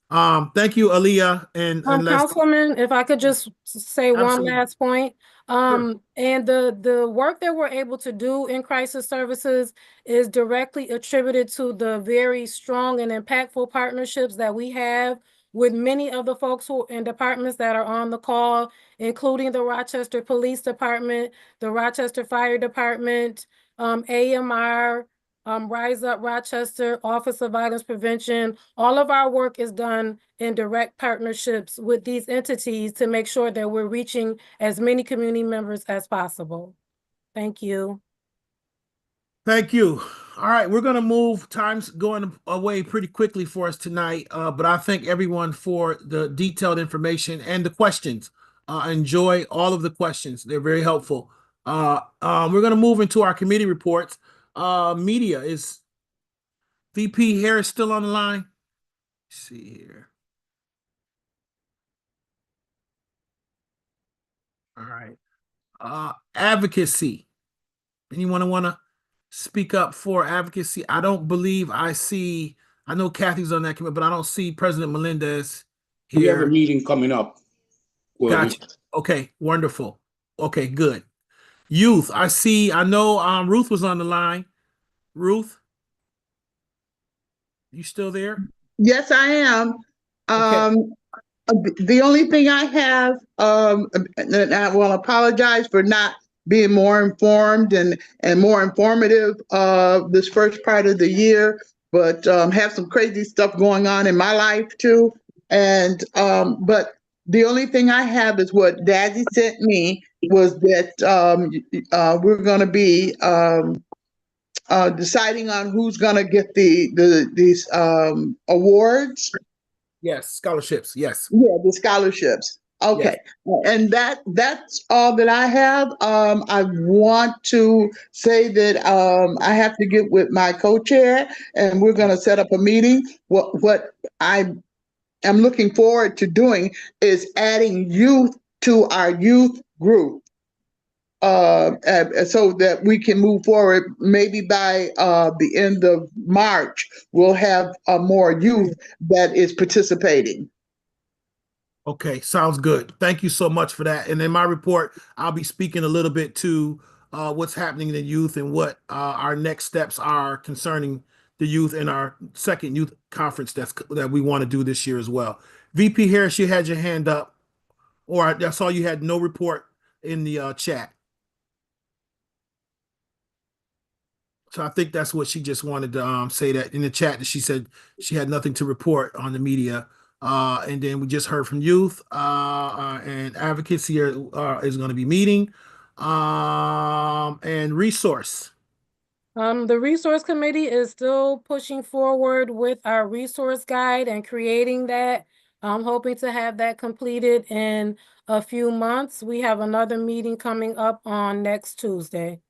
Thank you, Aaliyah. And Councilman, if I could just say Absolutely. one last point. And the work that we're able to do in crisis services is directly attributed to the very strong and impactful partnerships that we have with many of the folks who and departments that are on the call, including the Rochester Police Department, the Rochester Fire Department, AMR, Rise Up Rochester, Office of Violence Prevention. All of our work is done in direct partnerships with these entities to make sure that we're reaching as many community members as possible. Thank you. Thank you. All right, we're going to move. Time's going away pretty quickly for us tonight, but I thank everyone for the detailed information and the questions. Enjoy all of the questions. They're very helpful. We're going to move into our committee reports. Media, is VP Harris still on the line? Let's see here. All right. Advocacy. Anyone want to speak up for advocacy? I don't believe I see. I know Kathy's on that committee, but I don't see President Melendez here. We have a meeting coming up. Gotcha. Okay, wonderful. Okay, good. Youth, I see. I know Ruth was on the line. Ruth, you still there? Yes, I am. Okay. The only thing I have, and I will apologize for not being more informed and more informative this first part of the year, but have some crazy stuff going on in my life too. And but the only thing I have is what Dazzy sent me, was that we're going to be deciding on who's going to get these awards. Yes, scholarships. Yes. Yeah, the scholarships. Okay. Yes. And that's all that I have. I want to say that I have to get with my co-chair and we're going to set up a meeting. What I am looking forward to doing is adding youth to our youth group. So that we can move forward. Maybe by the end of March, we'll have more youth that is participating. Okay, sounds good. Thank you so much for that. And in my report, I'll be speaking a little bit to what's happening in the youth and what our next steps are concerning the youth in our second youth conference that we want to do this year as well. VP Harris, you had your hand up, or I saw you had no report in the chat. So I think that's what she just wanted to say, that in the chat, that she said she had nothing to report on the media. And then we just heard from youth and advocacy is going to be meeting and resource. The resource committee is still pushing forward with our resource guide and creating that. I'm hoping to have that completed in a few months. We have another meeting coming up on next Tuesday.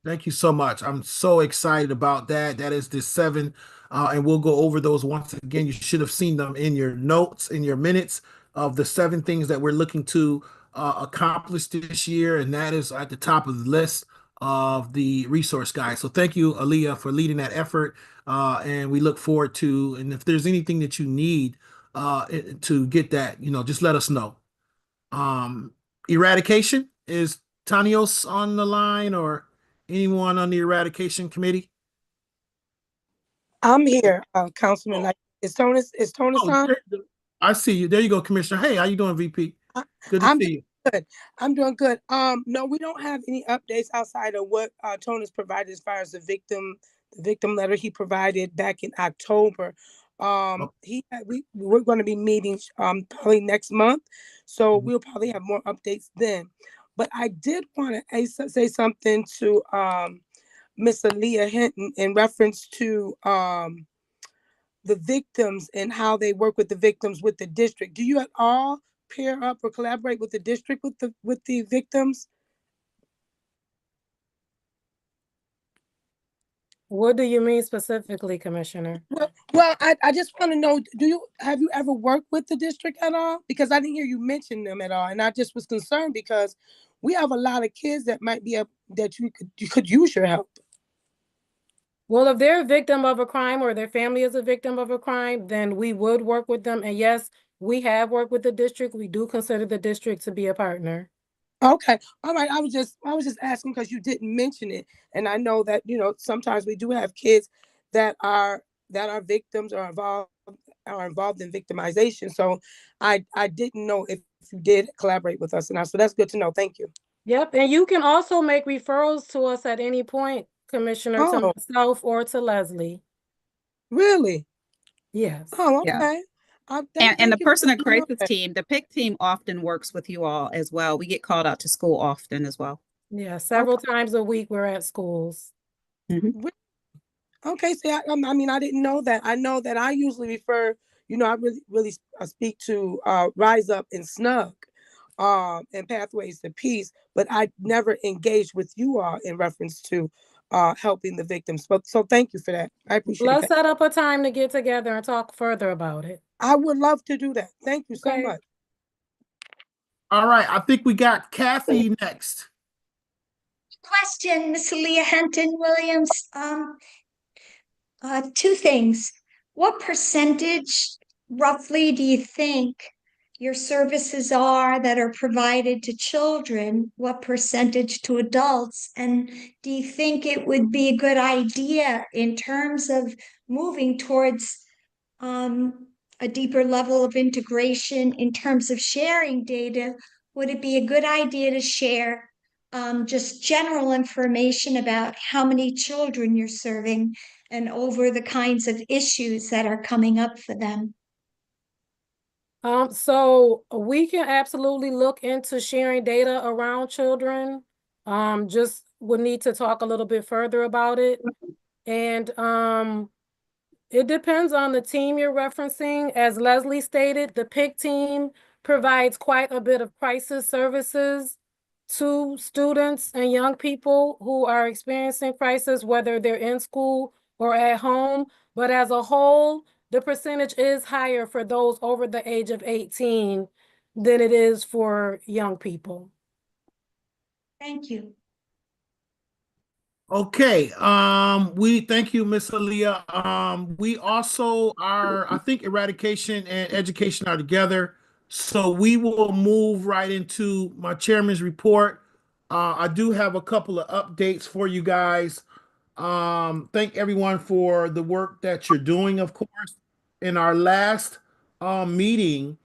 Thank you so much. I'm so excited about that. That is the 7, and we'll go over those once again. You should have seen them in your notes, in your minutes, of the 7 things that we're looking to accomplish this year, and that is at the top of the list of the resource guide. So thank you, Aaliyah, for leading that effort, and we look forward to, and if there's anything that you need to get that, just let us know. Eradication, is Tanios on the line, or anyone on the eradication committee? I'm here, Councilman. Is Tony on? I see you. There you go, Commissioner. Hey, how you doing, VP? Good to see you. Good. I'm doing good. No, we don't have any updates outside of what Tony's provided as far as the victim letter he provided back in October. We're going to be meeting probably next month, so we'll probably have more updates then. But I did want to say something to Miss Aaliyah Hinton in reference to the victims and how they work with the victims with the district. Do you at all pair up or collaborate with the district with the victims? What do you mean specifically, Commissioner? Well, I just want to know, have you ever worked with the district at all? Because I didn't hear you mention them at all, and I just was concerned because we have a lot of kids that might be that you could use your help. Well, if they're a victim of a crime or their family is a victim of a crime, then we would work with them. And yes, we have worked with the district. We do consider the district to be a partner. Okay. All right. I was just asking because you didn't mention it. And I know that, sometimes we do have kids that are victims or involved are involved in victimization. So I didn't know if you did collaborate with us, and so that's good to know. Thank you. Yep, and you can also make referrals to us at any point, Commissioner, to Oh. myself or to Leslie. Really? Yes. Oh, Yeah. okay. And Thank the you for person in letting me know crisis that. team, the PIC team often works with you all as well. We get called out to school often as well. Yeah, several times a week we're at schools. Okay, see, I mean, I didn't know that. I know that I usually refer, I really speak to Rise Up and SNUG, and Pathways to Peace, but I never engaged with you all in reference to helping the victims. But so thank you for that. I appreciate Let's that. set up a time to get together and talk further about it. I would love to do that. Thank you so Okay. much. All right, I think we got Kathy next. Question, Miss Leah Henton Williams. Two things. What percentage roughly do you think your services are that are provided to children? What percentage to adults? And do you think it would be a good idea in terms of moving towards a deeper level of integration in terms of sharing data? Would it be a good idea to share just general information about how many children you're serving and over the kinds of issues that are coming up for them? So we can absolutely look into sharing data around children. Just would need to talk a little bit further about it. And it depends on the team you're referencing. As Leslie stated, the PIC team provides quite a bit of crisis services to students and young people who are experiencing crisis, whether they're in school or at home. But as a whole, the percentage is higher for those over the age of 18 than it is for young people. Thank you. Okay, we thank you, Miss Aaliyah. We also are, I think eradication and education are together. So we will move right into my chairman's report. I do have a couple of updates for you guys. Thank everyone for the work that you're doing, of course. In our last meeting,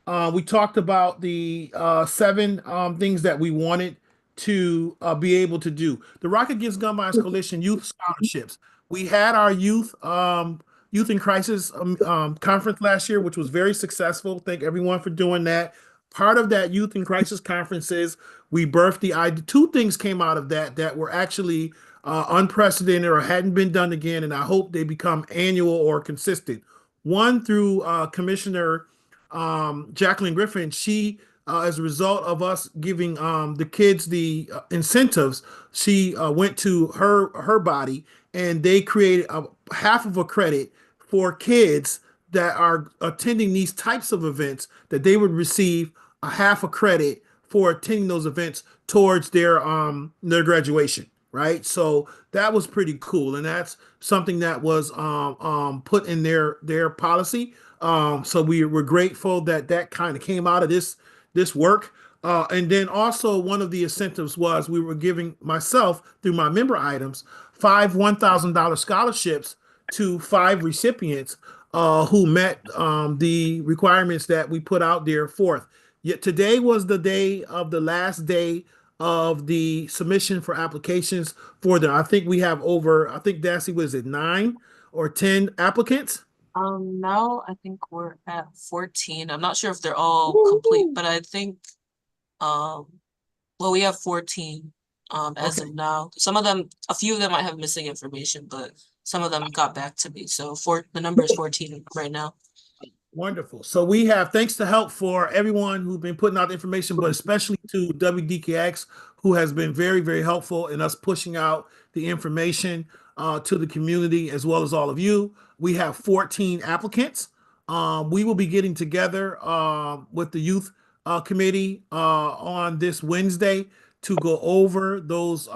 we talked about the 7 things that we wanted to be able to do. The Rocket Against Gun Violence Coalition Youth Scholarships. We had our youth in crisis conference last year, which was very successful. Thank everyone for doing that. Part of that youth in crisis conference is we birthed the idea. 2 things came out of that were actually unprecedented or hadn't been done again, and I hope they become annual or consistent. One through Commissioner Jacqueline Griffin. She as a result of us giving the kids the incentives, she went to her body and they created a half of a credit for kids that are attending these types of events, that they would receive a half a credit for attending those events towards their graduation. Right. So that was pretty cool. And that's something that was put in their policy. So we were grateful that that kind of came out of this work. And then also one of the incentives was we were giving myself through my member items 5 $1,000 scholarships to 5 recipients who met the requirements that we put out there forth. Yet today was the day of the last day of the submission for applications for them. I think we have over, I think Dassy, was it 9 or 10 applicants? Now I think we're at 14. I'm not sure if they're all complete, but I think, well, we have 14 as of now. Some of them, a few of them might have missing information, but some of them got back to me. So the number is 14 right now. Wonderful. So we have, thanks to help for everyone who's been putting out the information, but especially to WDKX, who has been very, very helpful in us pushing out the information to the community, as well as all of you. We have 14 applicants. We will be getting together with the youth committee on this Wednesday to go over those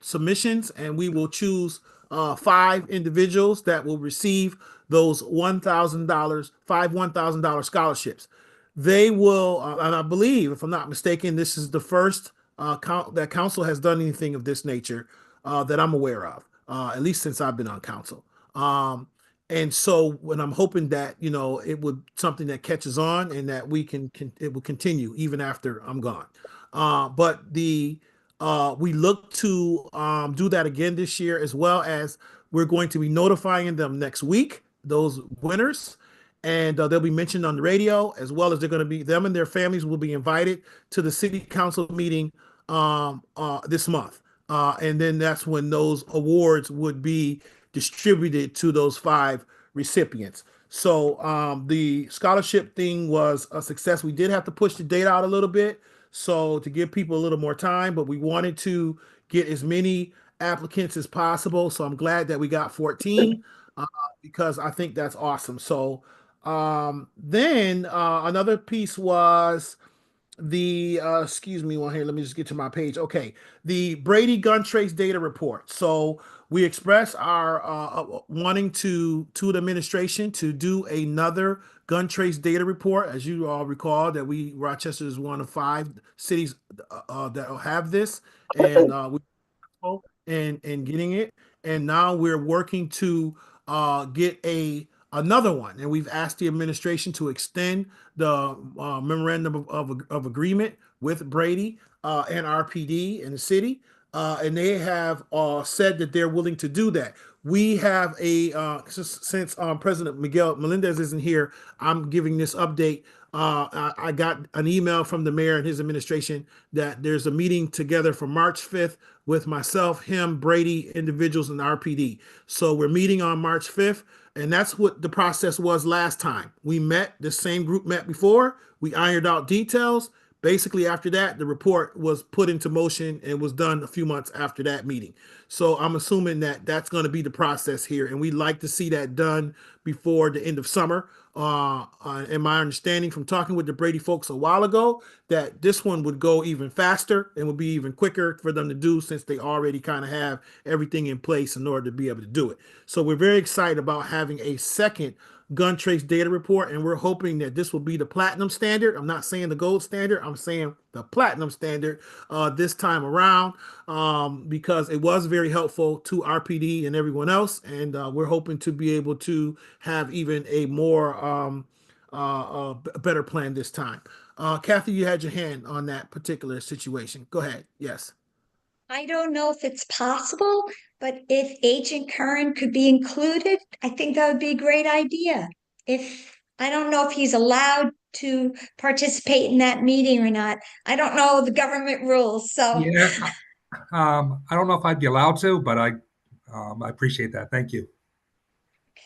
submissions, and we will choose 5 individuals that will receive those $1,000, 5 $1,000 scholarships. They will, and I believe, if I'm not mistaken, this is the first that council has done anything of this nature that I'm aware of, at least since I've been on council. And so when I'm hoping that, it would something that catches on and that it will continue even after I'm gone. But we look to do that again this year, as well as we're going to be notifying them next week, those winners, and they'll be mentioned on the radio, as well as they're going to be, them and their families will be invited to the city council meeting this month. And then that's when those awards would be distributed to those 5 recipients. So the scholarship thing was a success. We did have to push the date out a little bit, so to give people a little more time, but we wanted to get as many applicants as possible. So I'm glad that we got 14 because I think that's awesome. So then another piece was the excuse me one here, let me just get to my page. Okay, the Brady gun trace data report. So we express our wanting to the administration to do another gun trace data report. As you all recall, that Rochester is one of 5 cities that have this, and we in getting it, and now we're working to get another one, and we've asked the administration to extend the memorandum of agreement with Brady and RPD in the city, and they have said that they're willing to do that. We have since President Miguel Melendez isn't here, I'm giving this update. I got an email from the mayor and his administration that there's a meeting together for March 5th with myself, him, Brady, individuals, and RPD. So we're meeting on March 5th. And that's what the process was last time. We met, the same group met before. We ironed out details. Basically, after that, the report was put into motion and was done a few months after that meeting. So I'm assuming that that's going to be the process here. And we'd like to see that done before the end of summer. And my understanding from talking with the Brady folks a while ago, that this one would go even faster and would be even quicker for them to do, since they already kind of have everything in place in order to be able to do it. So we're very excited about having a second gun trace data report, and we're hoping that this will be the platinum standard. I'm not saying the gold standard, I'm saying the platinum standard this time around, because it was very helpful to RPD and everyone else, and we're hoping to be able to have even a more better plan this time. Kathy, you had your hand on that particular situation. Go ahead. Yes. I don't know if it's possible, but if Agent Curran could be included, I think that would be a great idea. I don't know if he's allowed to participate in that meeting or not. I don't know the government rules, so. Yeah, I don't know if I'd be allowed to, but I appreciate that. Thank you.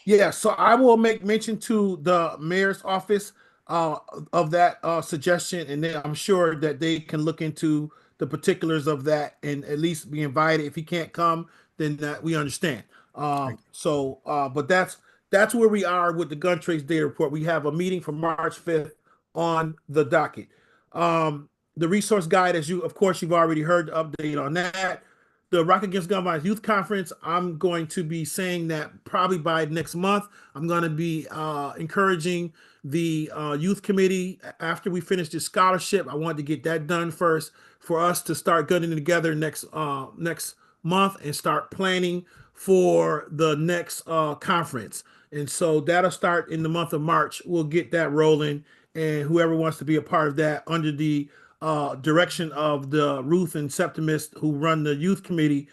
Yeah, so I will make mention to the mayor's office of that suggestion, and then I'm sure that they can look into the particulars of that and at least be invited. If he can't come, then we understand. But that's where we are with the gun trace data report. We have a meeting for March 5th on the docket. The resource guide, of course, you've already heard the update on that. The Rock Against Gun Violence Youth Conference, I'm going to be saying that probably by next month. I'm going to be encouraging the youth committee after we finish this scholarship. I wanted to get that done first for us to start getting together next month and start planning for the next conference. And so that'll start in the month of March. We'll get that rolling, and whoever wants to be a part of that under the direction of the Ruth and Septimus who run the youth committee,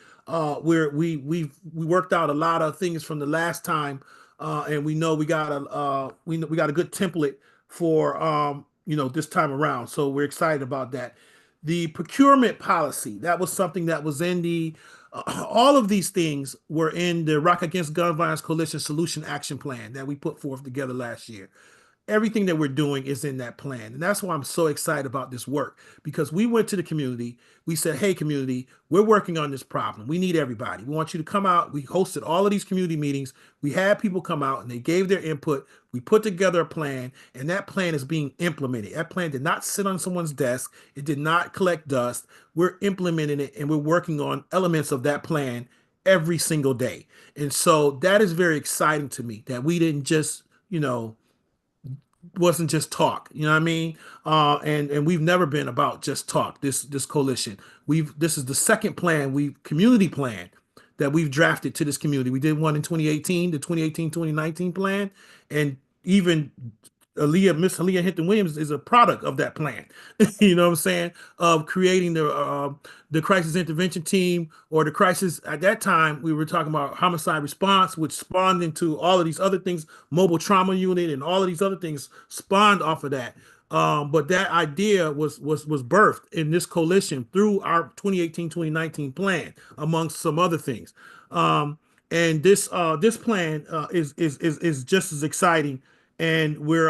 where we worked out a lot of things from the last time, and we know we got a good template for this time around. So we're excited about that. The procurement policy, that was something that was in the all of these things were in the Rock Against Gun Violence Coalition Solution Action Plan that we put forth together last year. Everything that we're doing is in that plan. And that's why I'm so excited about this work, because we went to the community. We said, hey, community, we're working on this problem. We need everybody. We want you to come out. We hosted all of these community meetings. We had people come out and they gave their input. We put together a plan, and that plan is being implemented. That plan did not sit on someone's desk. It did not collect dust. We're implementing it, and we're working on elements of that plan every single day. And so that is very exciting to me, that we didn't just, wasn't just talk, you know what I mean? And we've never been about just talk. This coalition, this is the second plan, community plan that we've drafted to this community. We did one in 2018, the 2018-2019 plan, and even Miss Aaliyah Hinton Williams is a product of that plan. You know what I'm saying? Of creating the crisis intervention team, or the crisis. At that time, we were talking about homicide response, which spawned into all of these other things, mobile trauma unit, and all of these other things spawned off of that. But that idea was birthed in this coalition through our 2018-2019 plan, amongst some other things. And this plan is just as exciting. And we're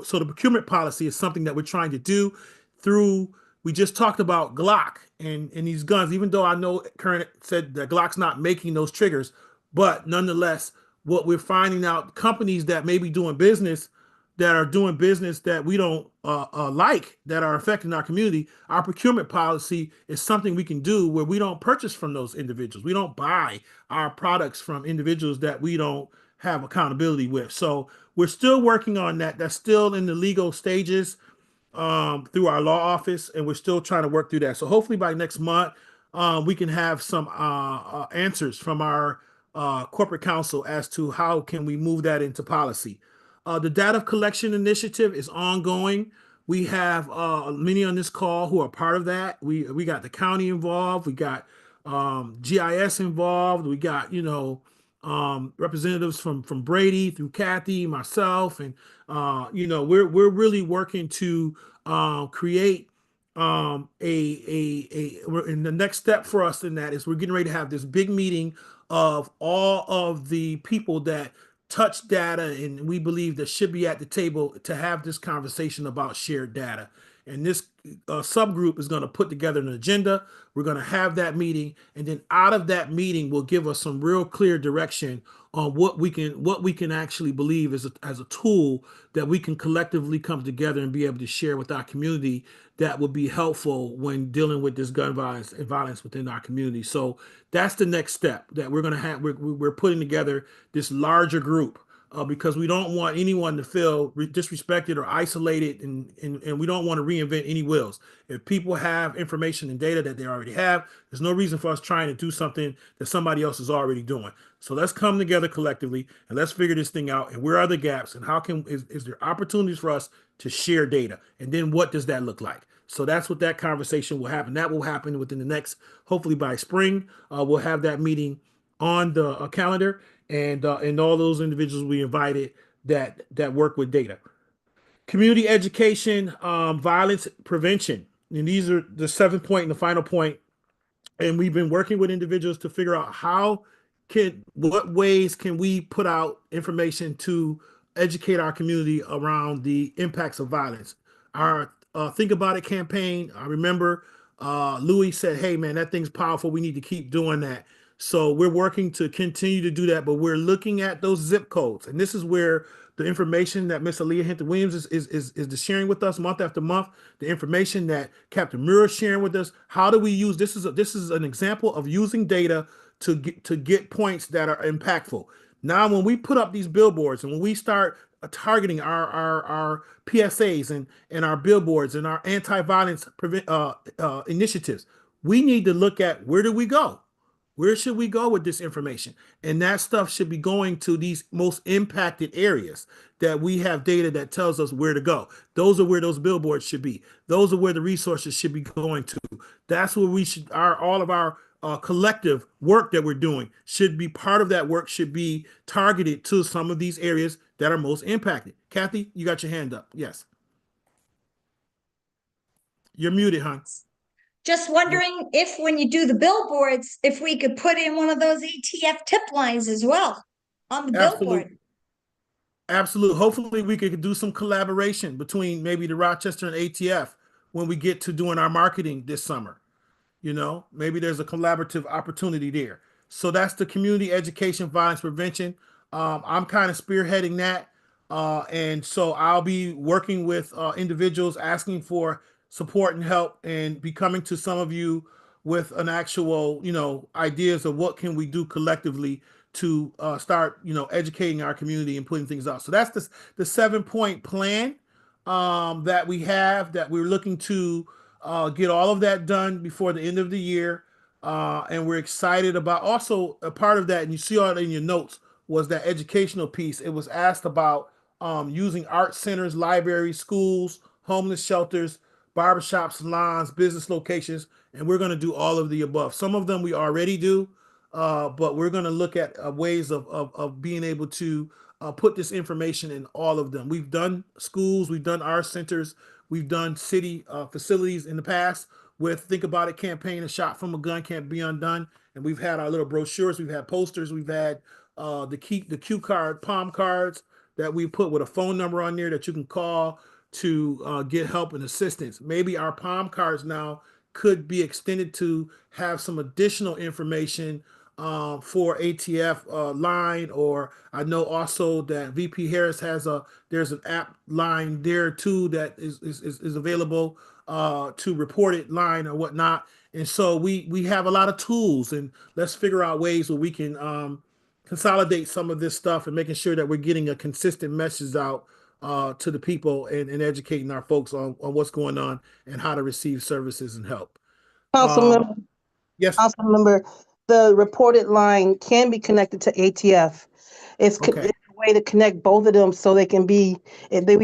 so the procurement policy is something that we're trying to do through. We just talked about Glock and these guns, even though I know Curran said that Glock's not making those triggers, but nonetheless, what we're finding out, companies that may be doing business, that are doing business that we don't like, that are affecting our community, our procurement policy is something we can do where we don't purchase from those individuals. We don't buy our products from individuals that we don't have accountability with. So we're still working on that. That's still in the legal stages through our law office, and we're still trying to work through that. So hopefully by next month, we can have some answers from our corporate counsel as to how can we move that into policy. The data collection initiative is ongoing. We have many on this call who are part of that. We got the county involved. We got GIS involved. We got, representatives from Brady through Kathy, myself, and we're really working to create and the next step for us in that is we're getting ready to have this big meeting of all of the people that touch data and we believe that should be at the table to have this conversation about shared data. And this subgroup is going to put together an agenda. We're going to have that meeting, and then out of that meeting will give us some real clear direction on what we can actually believe as a tool that we can collectively come together and be able to share with our community that would be helpful when dealing with this gun violence and violence within our community. So that's the next step that we're going to have. We're putting together this larger group. Because we don't want anyone to feel disrespected or isolated, and we don't want to reinvent any wheels. If people have information and data that they already have, there's no reason for us trying to do something that somebody else is already doing. So let's come together collectively and let's figure this thing out. And where are the gaps, and how is there opportunities for us to share data? And then what does that look like? So that's what that conversation will happen. That will happen within the next, hopefully by spring, we'll have that meeting on the calendar. And all those individuals we invited that work with data. Community education, violence prevention. And these are the 7th point and the final point. And we've been working with individuals to figure out what ways can we put out information to educate our community around the impacts of violence. Our Think About It campaign, I remember Louis said, hey man, that thing's powerful. We need to keep doing that. So we're working to continue to do that, but we're looking at those zip codes. And this is where the information that Miss Aaliyah Hinton Williams is sharing with us month after month, the information that Captain Muir is sharing with us. How do we use this? This is an example of using data to get points that are impactful. Now, when we put up these billboards and when we start targeting our PSAs and our billboards and our anti-violence initiatives, we need to look at where do we go? Where should we go with this information? And that stuff should be going to these most impacted areas that we have data that tells us where to go. Those are where those billboards should be. Those are where the resources should be going to. That's where we should, all of our collective work that we're doing should be, part of that work should be targeted to some of these areas that are most impacted. Kathy, you got your hand up. Yes. You're muted, hon. Just wondering if when you do the billboards, if we could put in one of those ATF tip lines as well on the billboard. Absolutely. Hopefully we could do some collaboration between maybe the Rochester and ATF when we get to doing our marketing this summer. Maybe there's a collaborative opportunity there. So that's the community education, violence prevention. I'm kind of spearheading that. And so I'll be working with individuals asking for support and help, and be coming to some of you with an actual, ideas of what can we do collectively to start, educating our community and putting things out. So that's the 7-point plan that we have, that we're looking to get all of that done before the end of the year. And we're excited about also a part of that, and you see all that in your notes, was that educational piece. It was asked about using art centers, libraries, schools, homeless shelters, barbershops, salons, business locations, and we're going to do all of the above. Some of them we already do, but we're going to look at ways of being able to put this information in all of them. We've done schools, we've done art centers, we've done city facilities in the past with Think About It campaign, A Shot from a Gun Can't Be Undone. And we've had our little brochures, we've had posters, we've had the cue card, palm cards that we put with a phone number on there that you can call to get help and assistance. Maybe our palm cards now could be extended to have some additional information for ATF line, or I know also that VP Harris has there's an app line there too that is available to report it line or whatnot. And so we have a lot of tools, and let's figure out ways where we can consolidate some of this stuff and making sure that we're getting a consistent message out to the people and educating our folks on what's going on and how to receive services and help. Councilmember, yes. Councilmember, the reported line can be connected to ATF. It's Okay. it's a way to connect both of them so they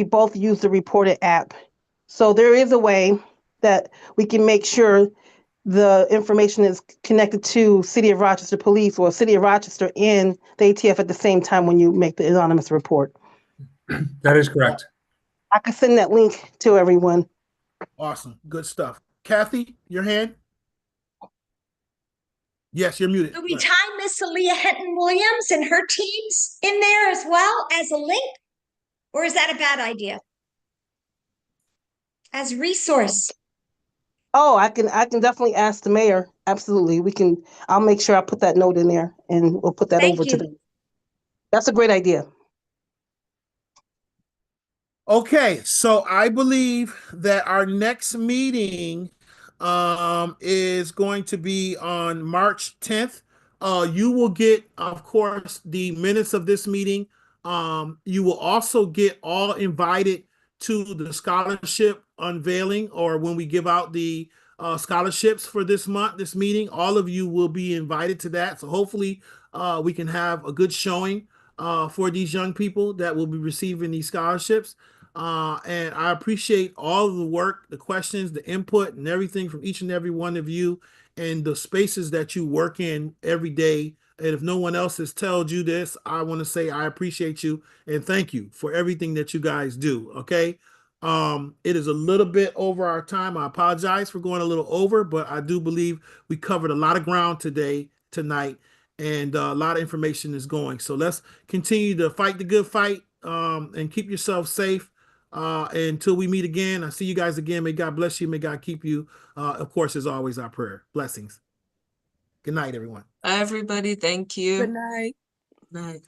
both use the reported app. So there is a way that we can make sure the information is connected to City of Rochester Police or City of Rochester and the ATF at the same time when you make the anonymous report. That is correct. I can send that link to everyone. Awesome. Good stuff. Kathy, your hand? Yes, you're muted. Do we tie Miss Aaliyah Hinton Williams and her teams in there as well as a link? Or is that a bad idea? As a resource. Oh, I can definitely ask the mayor. Absolutely. I'll make sure I put that note in there and we'll put that over to them. That's a great idea. Okay, so I believe that our next meeting is going to be on March 10th. You will get, of course, the minutes of this meeting. You will also get all invited to the scholarship unveiling, or when we give out the scholarships for this meeting. All of you will be invited to that. So hopefully we can have a good showing for these young people that will be receiving these scholarships. And I appreciate all of the work, the questions, the input, and everything from each and every one of you, and the spaces that you work in every day. And if no one else has told you this, I want to say I appreciate you and thank you for everything that you guys do. Okay. It is a little bit over our time. I apologize for going a little over, but I do believe we covered a lot of ground tonight, and a lot of information is going. So let's continue to fight the good fight, and keep yourself safe. Until we meet again, I see you guys again. May God bless you. May God keep you. Of course, as always, our prayer. Blessings. Good night, everyone. Everybody, thank you. Good night. Night.